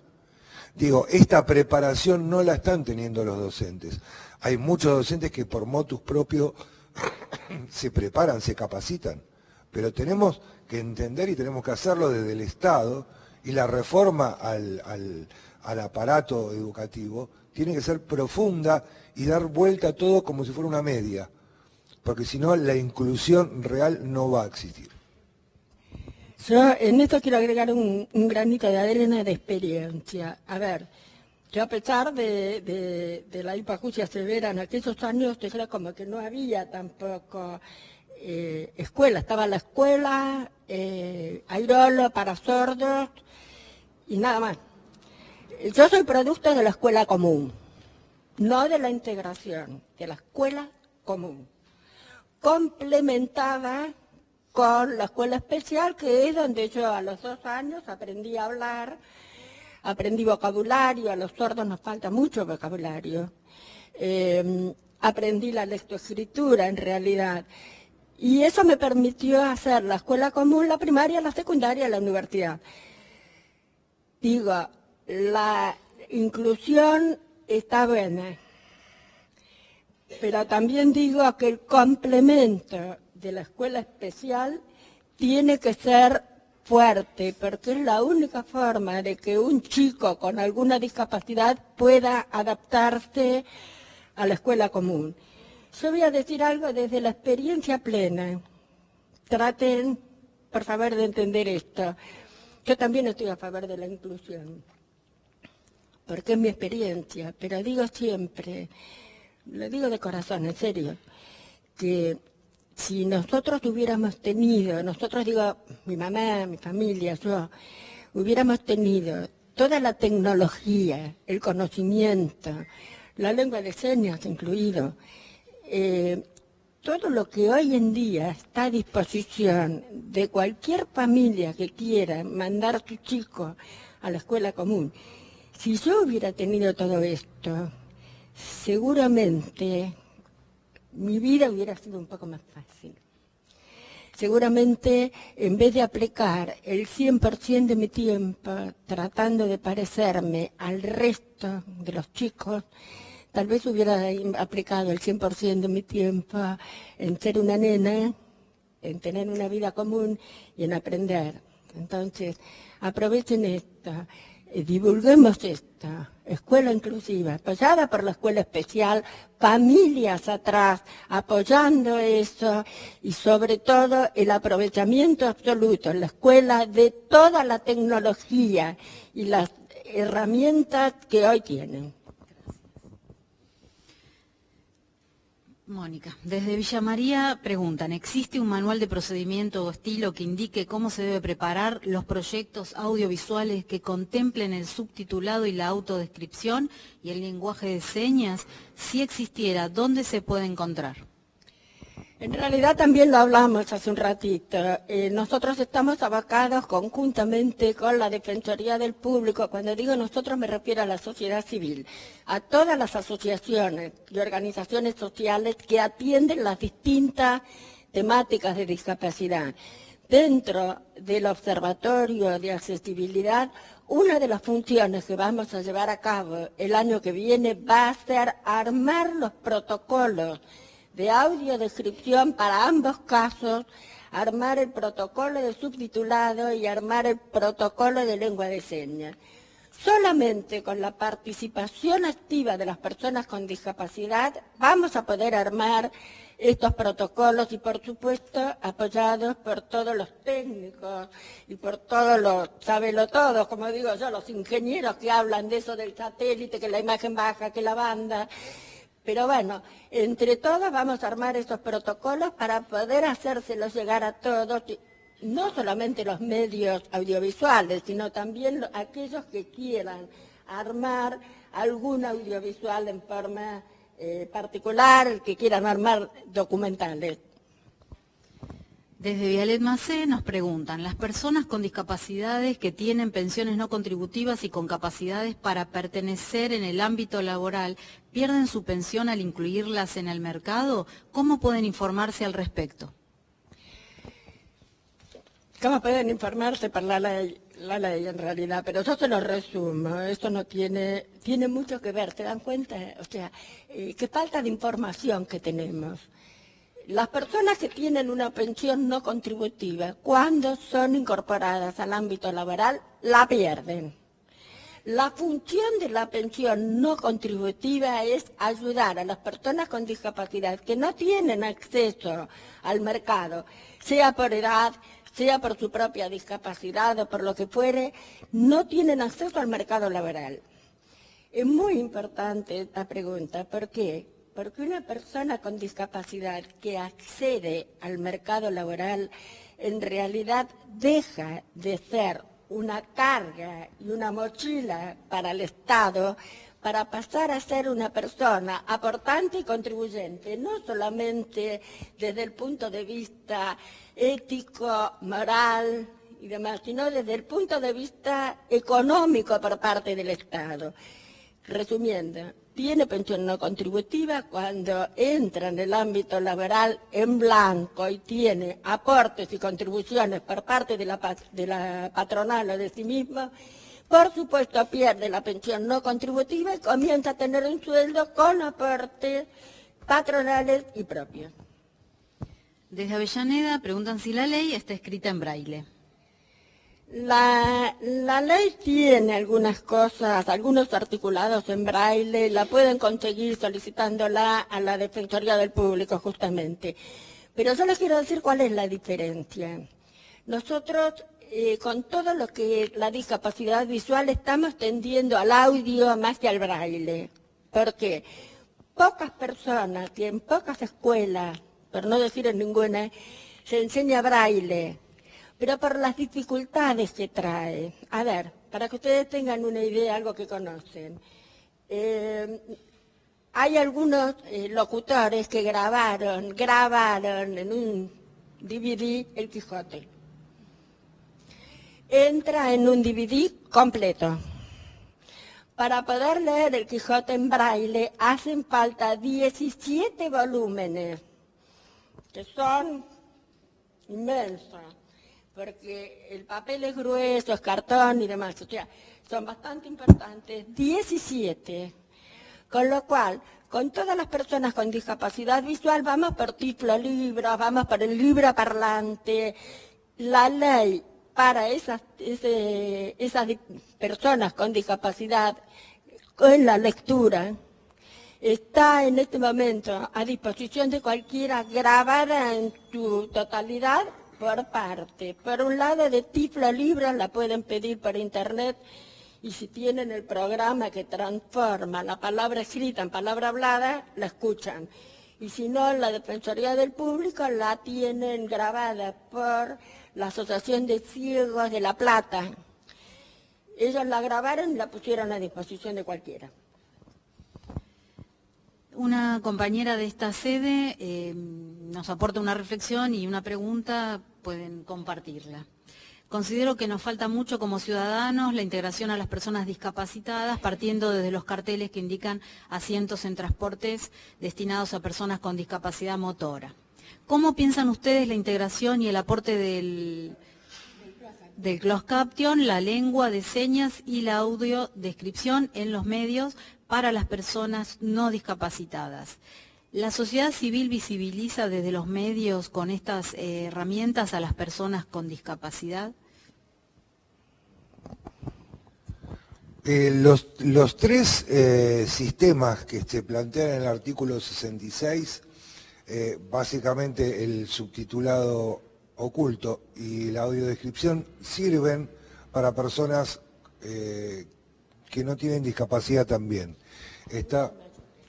Digo, esta preparación no la están teniendo los docentes. Hay muchos docentes que por motus propio se preparan, se capacitan, pero tenemos que entender y tenemos que hacerlo desde el Estado, y la reforma al aparato educativo tiene que ser profunda y dar vuelta a todo como si fuera una media, porque si no la inclusión real no va a existir. Yo en esto quiero agregar un granito de arena de experiencia. A ver, yo a pesar de la hipacusia severa en aquellos años, era como que no había tampoco escuela. Estaba la escuela, Airolo para sordos y nada más. Yo soy producto de la escuela común, no de la integración, de la escuela común, complementada con la escuela especial, que es donde yo a los 2 años aprendí a hablar, aprendí vocabulario. A los sordos nos falta mucho vocabulario. Aprendí la lectoescritura en realidad. Y eso me permitió hacer la escuela común, la primaria, la secundaria, la universidad. Digo, la inclusión está buena, pero también digo que el complemento de la escuela especial tiene que ser fuerte, porque es la única forma de que un chico con alguna discapacidad pueda adaptarse a la escuela común. Yo voy a decir algo desde la experiencia plena. Traten, por favor, de entender esto. Yo también estoy a favor de la inclusión, porque es mi experiencia, pero digo siempre, lo digo de corazón, en serio, que si nosotros hubiéramos tenido, nosotros digo, mi mamá, mi familia, yo, hubiéramos tenido toda la tecnología, el conocimiento, la lengua de señas incluido, todo lo que hoy en día está a disposición de cualquier familia que quiera mandar a su chico a la escuela común, si yo hubiera tenido todo esto, seguramente mi vida hubiera sido un poco más fácil. Seguramente, en vez de aplicar el 100% de mi tiempo tratando de parecerme al resto de los chicos, tal vez hubiera aplicado el 100% de mi tiempo en ser una nena, en tener una vida común y en aprender. Entonces, aprovechen esto. divulguemos esta escuela inclusiva, apoyada por la escuela especial, familias atrás, apoyando eso y sobre todo el aprovechamiento absoluto en la escuela de toda la tecnología y las herramientas que hoy tienen. Mónica, desde Villa María preguntan, ¿existe un manual de procedimiento o estilo que indique cómo se debe preparar los proyectos audiovisuales que contemplen el subtitulado y la autodescripción y el lenguaje de señas? Si existiera, ¿dónde se puede encontrar? En realidad también lo hablamos hace un ratito. Nosotros estamos abocados conjuntamente con la Defensoría del Público. Cuando digo nosotros me refiero a la sociedad civil, a todas las asociaciones y organizaciones sociales que atienden las distintas temáticas de discapacidad. Dentro del Observatorio de Accesibilidad, una de las funciones que vamos a llevar a cabo el año que viene va a ser armar los protocolos de audiodescripción para ambos casos, armar el protocolo de subtitulado y armar el protocolo de lengua de señas. Solamente con la participación activa de las personas con discapacidad vamos a poder armar estos protocolos y, por supuesto, apoyados por todos los técnicos y por todos los sabelotodos, como digo yo, los ingenieros que hablan de eso del satélite, que la imagen baja, que la banda. Pero bueno, entre todos vamos a armar estos protocolos para poder hacérselos llegar a todos, no solamente los medios audiovisuales, sino también aquellos que quieran armar algún audiovisual en forma particular, que quieran armar documentales. Desde Vialet Macé nos preguntan, las personas con discapacidades que tienen pensiones no contributivas y con capacidades para pertenecer en el ámbito laboral, ¿pierden su pensión al incluirlas en el mercado? ¿Cómo pueden informarse al respecto? ¿Cómo pueden informarse por la ley en realidad? Pero yo se lo resumo, esto no tiene mucho que ver, ¿te dan cuenta? O sea, qué falta de información que tenemos. Las personas que tienen una pensión no contributiva, cuando son incorporadas al ámbito laboral, la pierden. La función de la pensión no contributiva es ayudar a las personas con discapacidad que no tienen acceso al mercado, sea por edad, sea por su propia discapacidad o por lo que fuere, no tienen acceso al mercado laboral. Es muy importante esta pregunta, ¿por qué? Porque una persona con discapacidad que accede al mercado laboral en realidad deja de ser una carga y una mochila para el Estado para pasar a ser una persona aportante y contribuyente, no solamente desde el punto de vista ético, moral y demás, sino desde el punto de vista económico por parte del Estado. Resumiendo, tiene pensión no contributiva cuando entra en el ámbito laboral en blanco y tiene aportes y contribuciones por parte de la patronal o de sí mismo, por supuesto pierde la pensión no contributiva y comienza a tener un sueldo con aportes patronales y propios. Desde Avellaneda preguntan si la ley está escrita en braille. La ley tiene algunas cosas, algunos articulados en braille, la pueden conseguir solicitándola a la Defensoría del Público justamente. Pero yo les quiero decir cuál es la diferencia. Nosotros, con todo lo que la discapacidad visual, estamos tendiendo al audio más que al braille. ¿Por qué? Pocas personas y en pocas escuelas, por no decir en ninguna, se enseña braille. Pero por las dificultades que trae. A ver, para que ustedes tengan una idea, algo que conocen. Hay algunos locutores que grabaron en un DVD El Quijote. Entra en un DVD completo. Para poder leer El Quijote en braille hacen falta 17 volúmenes, que son inmensos. Porque el papel es grueso, es cartón y demás, o sea, son bastante importantes, 17. Con lo cual, con todas las personas con discapacidad visual vamos por tiflolibros, vamos por el libro parlante. La ley para esas personas con discapacidad en la lectura está en este momento a disposición de cualquiera, grabada en su totalidad por parte. Por un lado, de Tiflo Libros la pueden pedir por internet, y si tienen el programa que transforma la palabra escrita en palabra hablada, la escuchan. Y si no, la Defensoría del Público la tienen grabada por la Asociación de Ciegos de La Plata. Ellos la grabaron y la pusieron a disposición de cualquiera. Una compañera de esta sede nos aporta una reflexión y una pregunta, pueden compartirla. Considero que nos falta mucho como ciudadanos la integración a las personas discapacitadas, partiendo desde los carteles que indican asientos en transportes destinados a personas con discapacidad motora. ¿Cómo piensan ustedes la integración y el aporte del closed caption, la lengua de señas y la audiodescripción en los medios para las personas no discapacitadas? ¿La sociedad civil visibiliza desde los medios con estas herramientas a las personas con discapacidad? Los tres sistemas que se plantean en el artículo 66, básicamente el subtitulado oculto y la audiodescripción, sirven para personas que no tienen discapacidad también.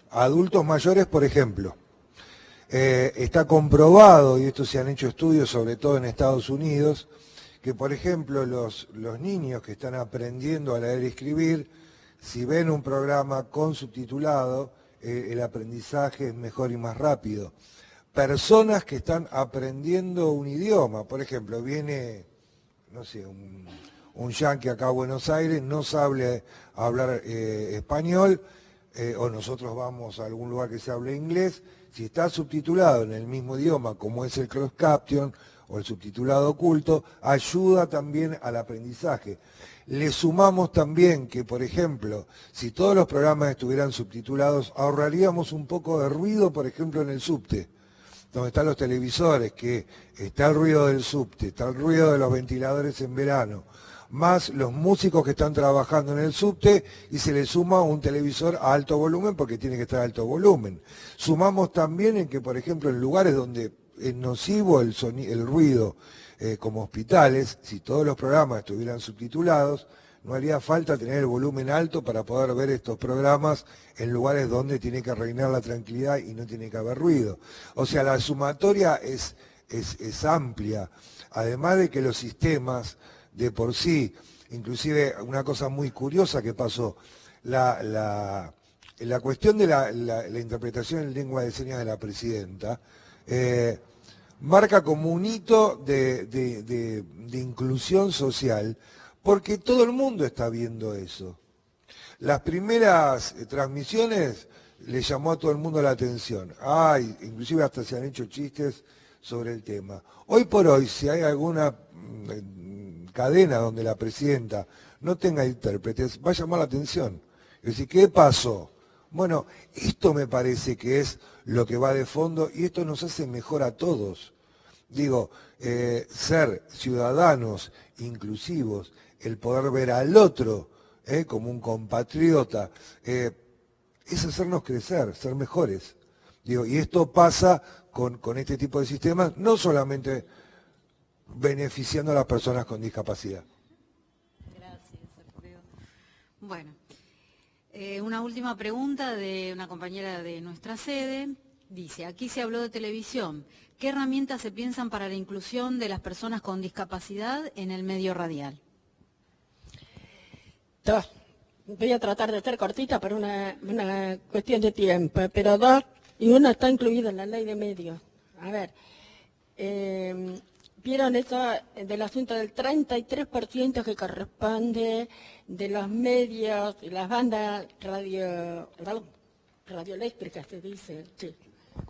Adultos mayores, por ejemplo, está comprobado, y esto se han hecho estudios sobre todo en Estados Unidos, que por ejemplo los niños que están aprendiendo a leer y escribir, si ven un programa con subtitulado, el aprendizaje es mejor y más rápido. Personas que están aprendiendo un idioma, por ejemplo, viene, no sé, un yanqui acá a Buenos Aires, no sabe hablar español, o nosotros vamos a algún lugar que se hable inglés, si está subtitulado en el mismo idioma como es el closed caption o el subtitulado oculto, ayuda también al aprendizaje. Le sumamos también que, por ejemplo, si todos los programas estuvieran subtitulados, ahorraríamos un poco de ruido, por ejemplo, en el subte, donde están los televisores, que está el ruido del subte, está el ruido de los ventiladores en verano, más los músicos que están trabajando en el subte, y se le suma un televisor a alto volumen porque tiene que estar a alto volumen. Sumamos también en que, por ejemplo, en lugares donde es nocivo el ruido, como hospitales, si todos los programas estuvieran subtitulados, no haría falta tener el volumen alto para poder ver estos programas en lugares donde tiene que reinar la tranquilidad y no tiene que haber ruido. O sea, la sumatoria es amplia, además de que los sistemas de por sí, inclusive una cosa muy curiosa que pasó, la cuestión de la interpretación en lengua de señas de la presidenta, marca como un hito de inclusión social, porque todo el mundo está viendo eso. Las primeras transmisiones le llamó a todo el mundo la atención. Inclusive hasta se han hecho chistes sobre el tema. Hoy por hoy, si hay alguna cadena donde la presidenta no tenga intérpretes, va a llamar la atención. Es decir, ¿qué pasó? Bueno, esto me parece que es lo que va de fondo, y esto nos hace mejor a todos. Digo, ser ciudadanos inclusivos, el poder ver al otro como un compatriota, es hacernos crecer, ser mejores. Digo, y esto pasa con este tipo de sistemas, no solamente beneficiando a las personas con discapacidad. Gracias, Alfredo. Bueno, una última pregunta de una compañera de nuestra sede. Dice, aquí se habló de televisión. ¿Qué herramientas se piensan para la inclusión de las personas con discapacidad en el medio radial? Dos. Voy a tratar de ser cortita por una cuestión de tiempo, pero dos, y una está incluida en la ley de medios. A ver, vieron eso del asunto del 33% que corresponde de los medios, las bandas radioeléctricas, se dice, sí.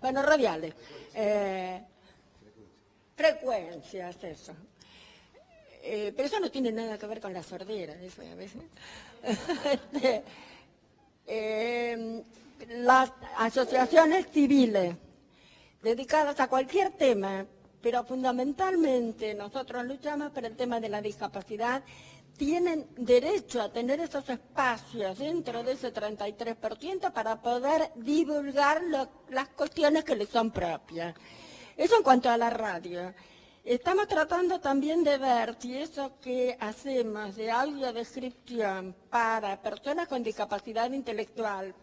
Bueno, radiales, frecuencias, eso. Pero eso no tiene nada que ver con la sordera, eso a veces. Las asociaciones civiles dedicadas a cualquier tema, pero fundamentalmente nosotros luchamos por el tema de la discapacidad. Tienen derecho a tener esos espacios dentro de ese 33% para poder divulgar las cuestiones que les son propias. Eso en cuanto a la radio. Estamos tratando también de ver si eso que hacemos de audiodescripción para personas con discapacidad intelectual,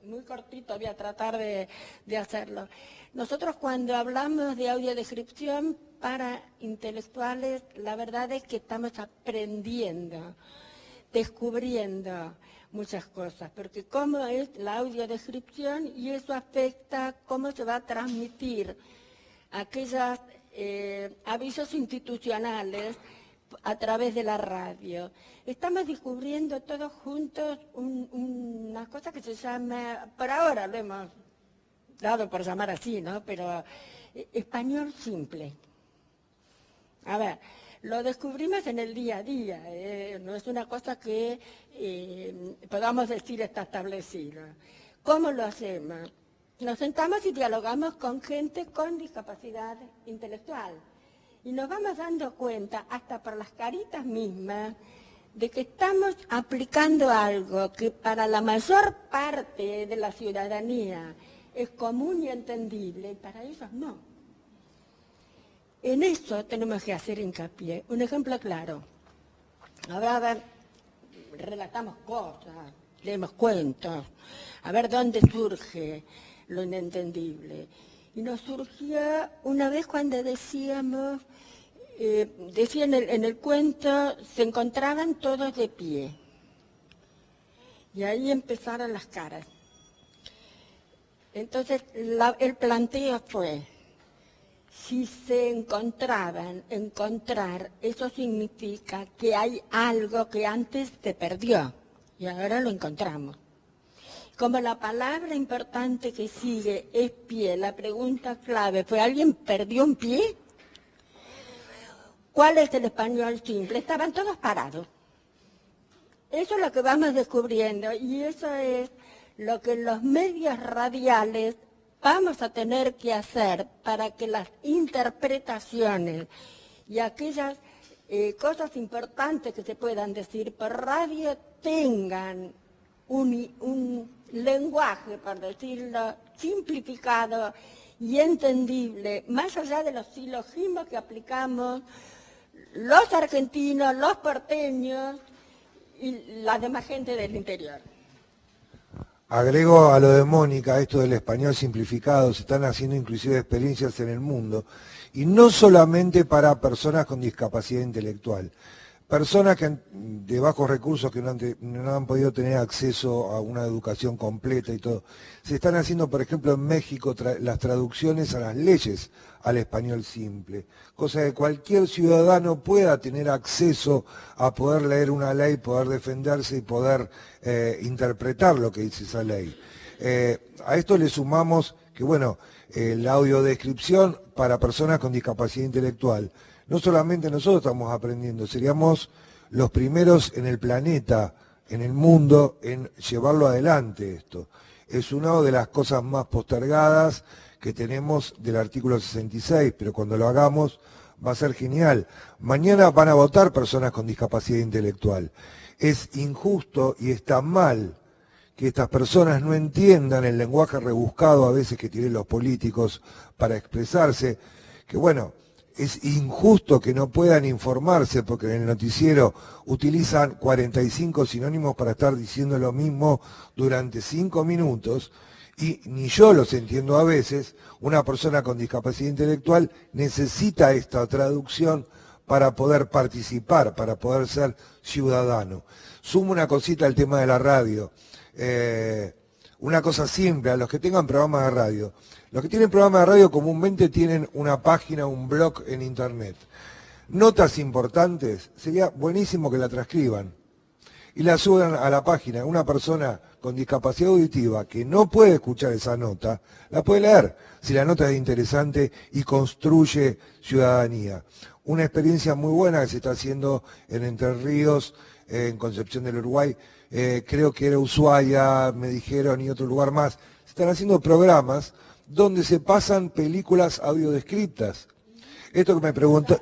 muy cortito voy a tratar de hacerlo. Nosotros cuando hablamos de audiodescripción para intelectuales, la verdad es que estamos aprendiendo, descubriendo muchas cosas, porque cómo es la audiodescripción y eso afecta cómo se va a transmitir aquellos avisos institucionales a través de la radio. Estamos descubriendo todos juntos una cosa que se llama, por ahora lo hemos dado por llamar así, ¿no? Pero español simple. A ver, lo descubrimos en el día a día, no es una cosa que podamos decir está establecida. ¿Cómo lo hacemos? Nos sentamos y dialogamos con gente con discapacidad intelectual y nos vamos dando cuenta, hasta por las caritas mismas, de que estamos aplicando algo que para la mayor parte de la ciudadanía es común y entendible, y para ellos no. En eso tenemos que hacer hincapié. Un ejemplo claro. Ahora, a ver, relatamos cosas, leemos cuentos, a ver dónde surge lo inentendible. Y nos surgió una vez cuando decían en el cuento, se encontraban todos de pie. Y ahí empezaron las caras. Entonces, el planteo fue, si se encontrar, eso significa que hay algo que antes se perdió y ahora lo encontramos. Como la palabra importante que sigue es pie, la pregunta clave fue, ¿alguien perdió un pie? ¿Cuál es el español simple? Estaban todos parados. Eso es lo que vamos descubriendo y eso es lo que los medios radiales vamos a tener que hacer para que las interpretaciones y aquellas cosas importantes que se puedan decir por radio tengan un lenguaje, por decirlo, simplificado y entendible, más allá de los silogismos que aplicamos los argentinos, los porteños y la demás gente del interior. Agrego a lo de Mónica, esto del español simplificado, se están haciendo inclusive experiencias en el mundo, y no solamente para personas con discapacidad intelectual, personas de bajos recursos que no han podido tener acceso a una educación completa y todo. Se están haciendo, por ejemplo, en México las traducciones a las leyes al español simple, cosa que cualquier ciudadano pueda tener acceso a poder leer una ley, poder defenderse y poder interpretar lo que dice esa ley. A esto le sumamos que, bueno, la audiodescripción para personas con discapacidad intelectual. No solamente nosotros estamos aprendiendo, seríamos los primeros en el planeta, en el mundo, en llevarlo adelante esto. Es una de las cosas más postergadas que tenemos del artículo 66, pero cuando lo hagamos va a ser genial. Mañana van a votar personas con discapacidad intelectual. Es injusto y está mal que estas personas no entiendan el lenguaje rebuscado a veces que tienen los políticos para expresarse, que bueno, es injusto que no puedan informarse porque en el noticiero utilizan 45 sinónimos para estar diciendo lo mismo durante 5 minutos y ni yo los entiendo a veces. Una persona con discapacidad intelectual necesita esta traducción para poder participar, para poder ser ciudadano. Sumo una cosita al tema de la radio. Una cosa simple, a los que tengan programas de radio. Los que tienen programas de radio comúnmente tienen una página, un blog en internet. Notas importantes, sería buenísimo que la transcriban y la suban a la página. Una persona con discapacidad auditiva que no puede escuchar esa nota, la puede leer si la nota es interesante y construye ciudadanía. Una experiencia muy buena que se está haciendo en Entre Ríos, en Concepción del Uruguay, creo que era Ushuaia, me dijeron, y otro lugar más. Se están haciendo programas donde se pasan películas audiodescriptas. Esto que me pregunta,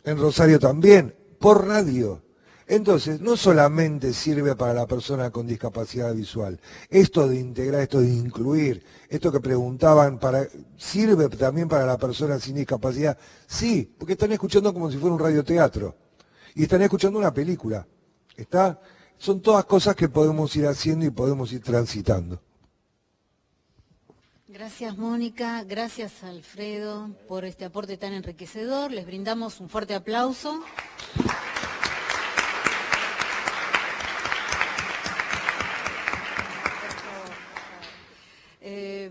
en Rosario también, por radio. Entonces, no solamente sirve para la persona con discapacidad visual, esto de integrar, esto de incluir, esto que preguntaban, ¿sirve también para la persona sin discapacidad? Sí, porque están escuchando como si fuera un radioteatro y están escuchando una película. Son todas cosas que podemos ir haciendo y podemos ir transitando. Gracias, Mónica. Gracias, Alfredo, por este aporte tan enriquecedor. Les brindamos un fuerte aplauso.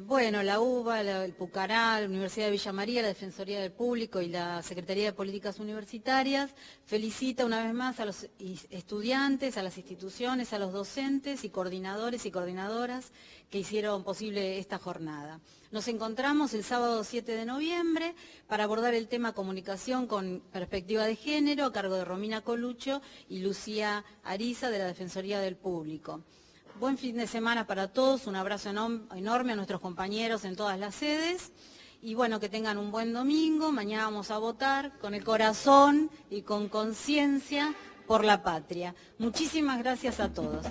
Bueno, la UBA, el Pucará, la Universidad de Villa María, la Defensoría del Público y la Secretaría de Políticas Universitarias felicita una vez más a los estudiantes, a las instituciones, a los docentes y coordinadores y coordinadoras que hicieron posible esta jornada. Nos encontramos el sábado 7 de noviembre para abordar el tema comunicación con perspectiva de género a cargo de Romina Coluccio y Lucía Ariza de la Defensoría del Público. Buen fin de semana para todos, un abrazo enorme a nuestros compañeros en todas las sedes y bueno, que tengan un buen domingo. Mañana vamos a votar con el corazón y con conciencia por la patria. Muchísimas gracias a todos.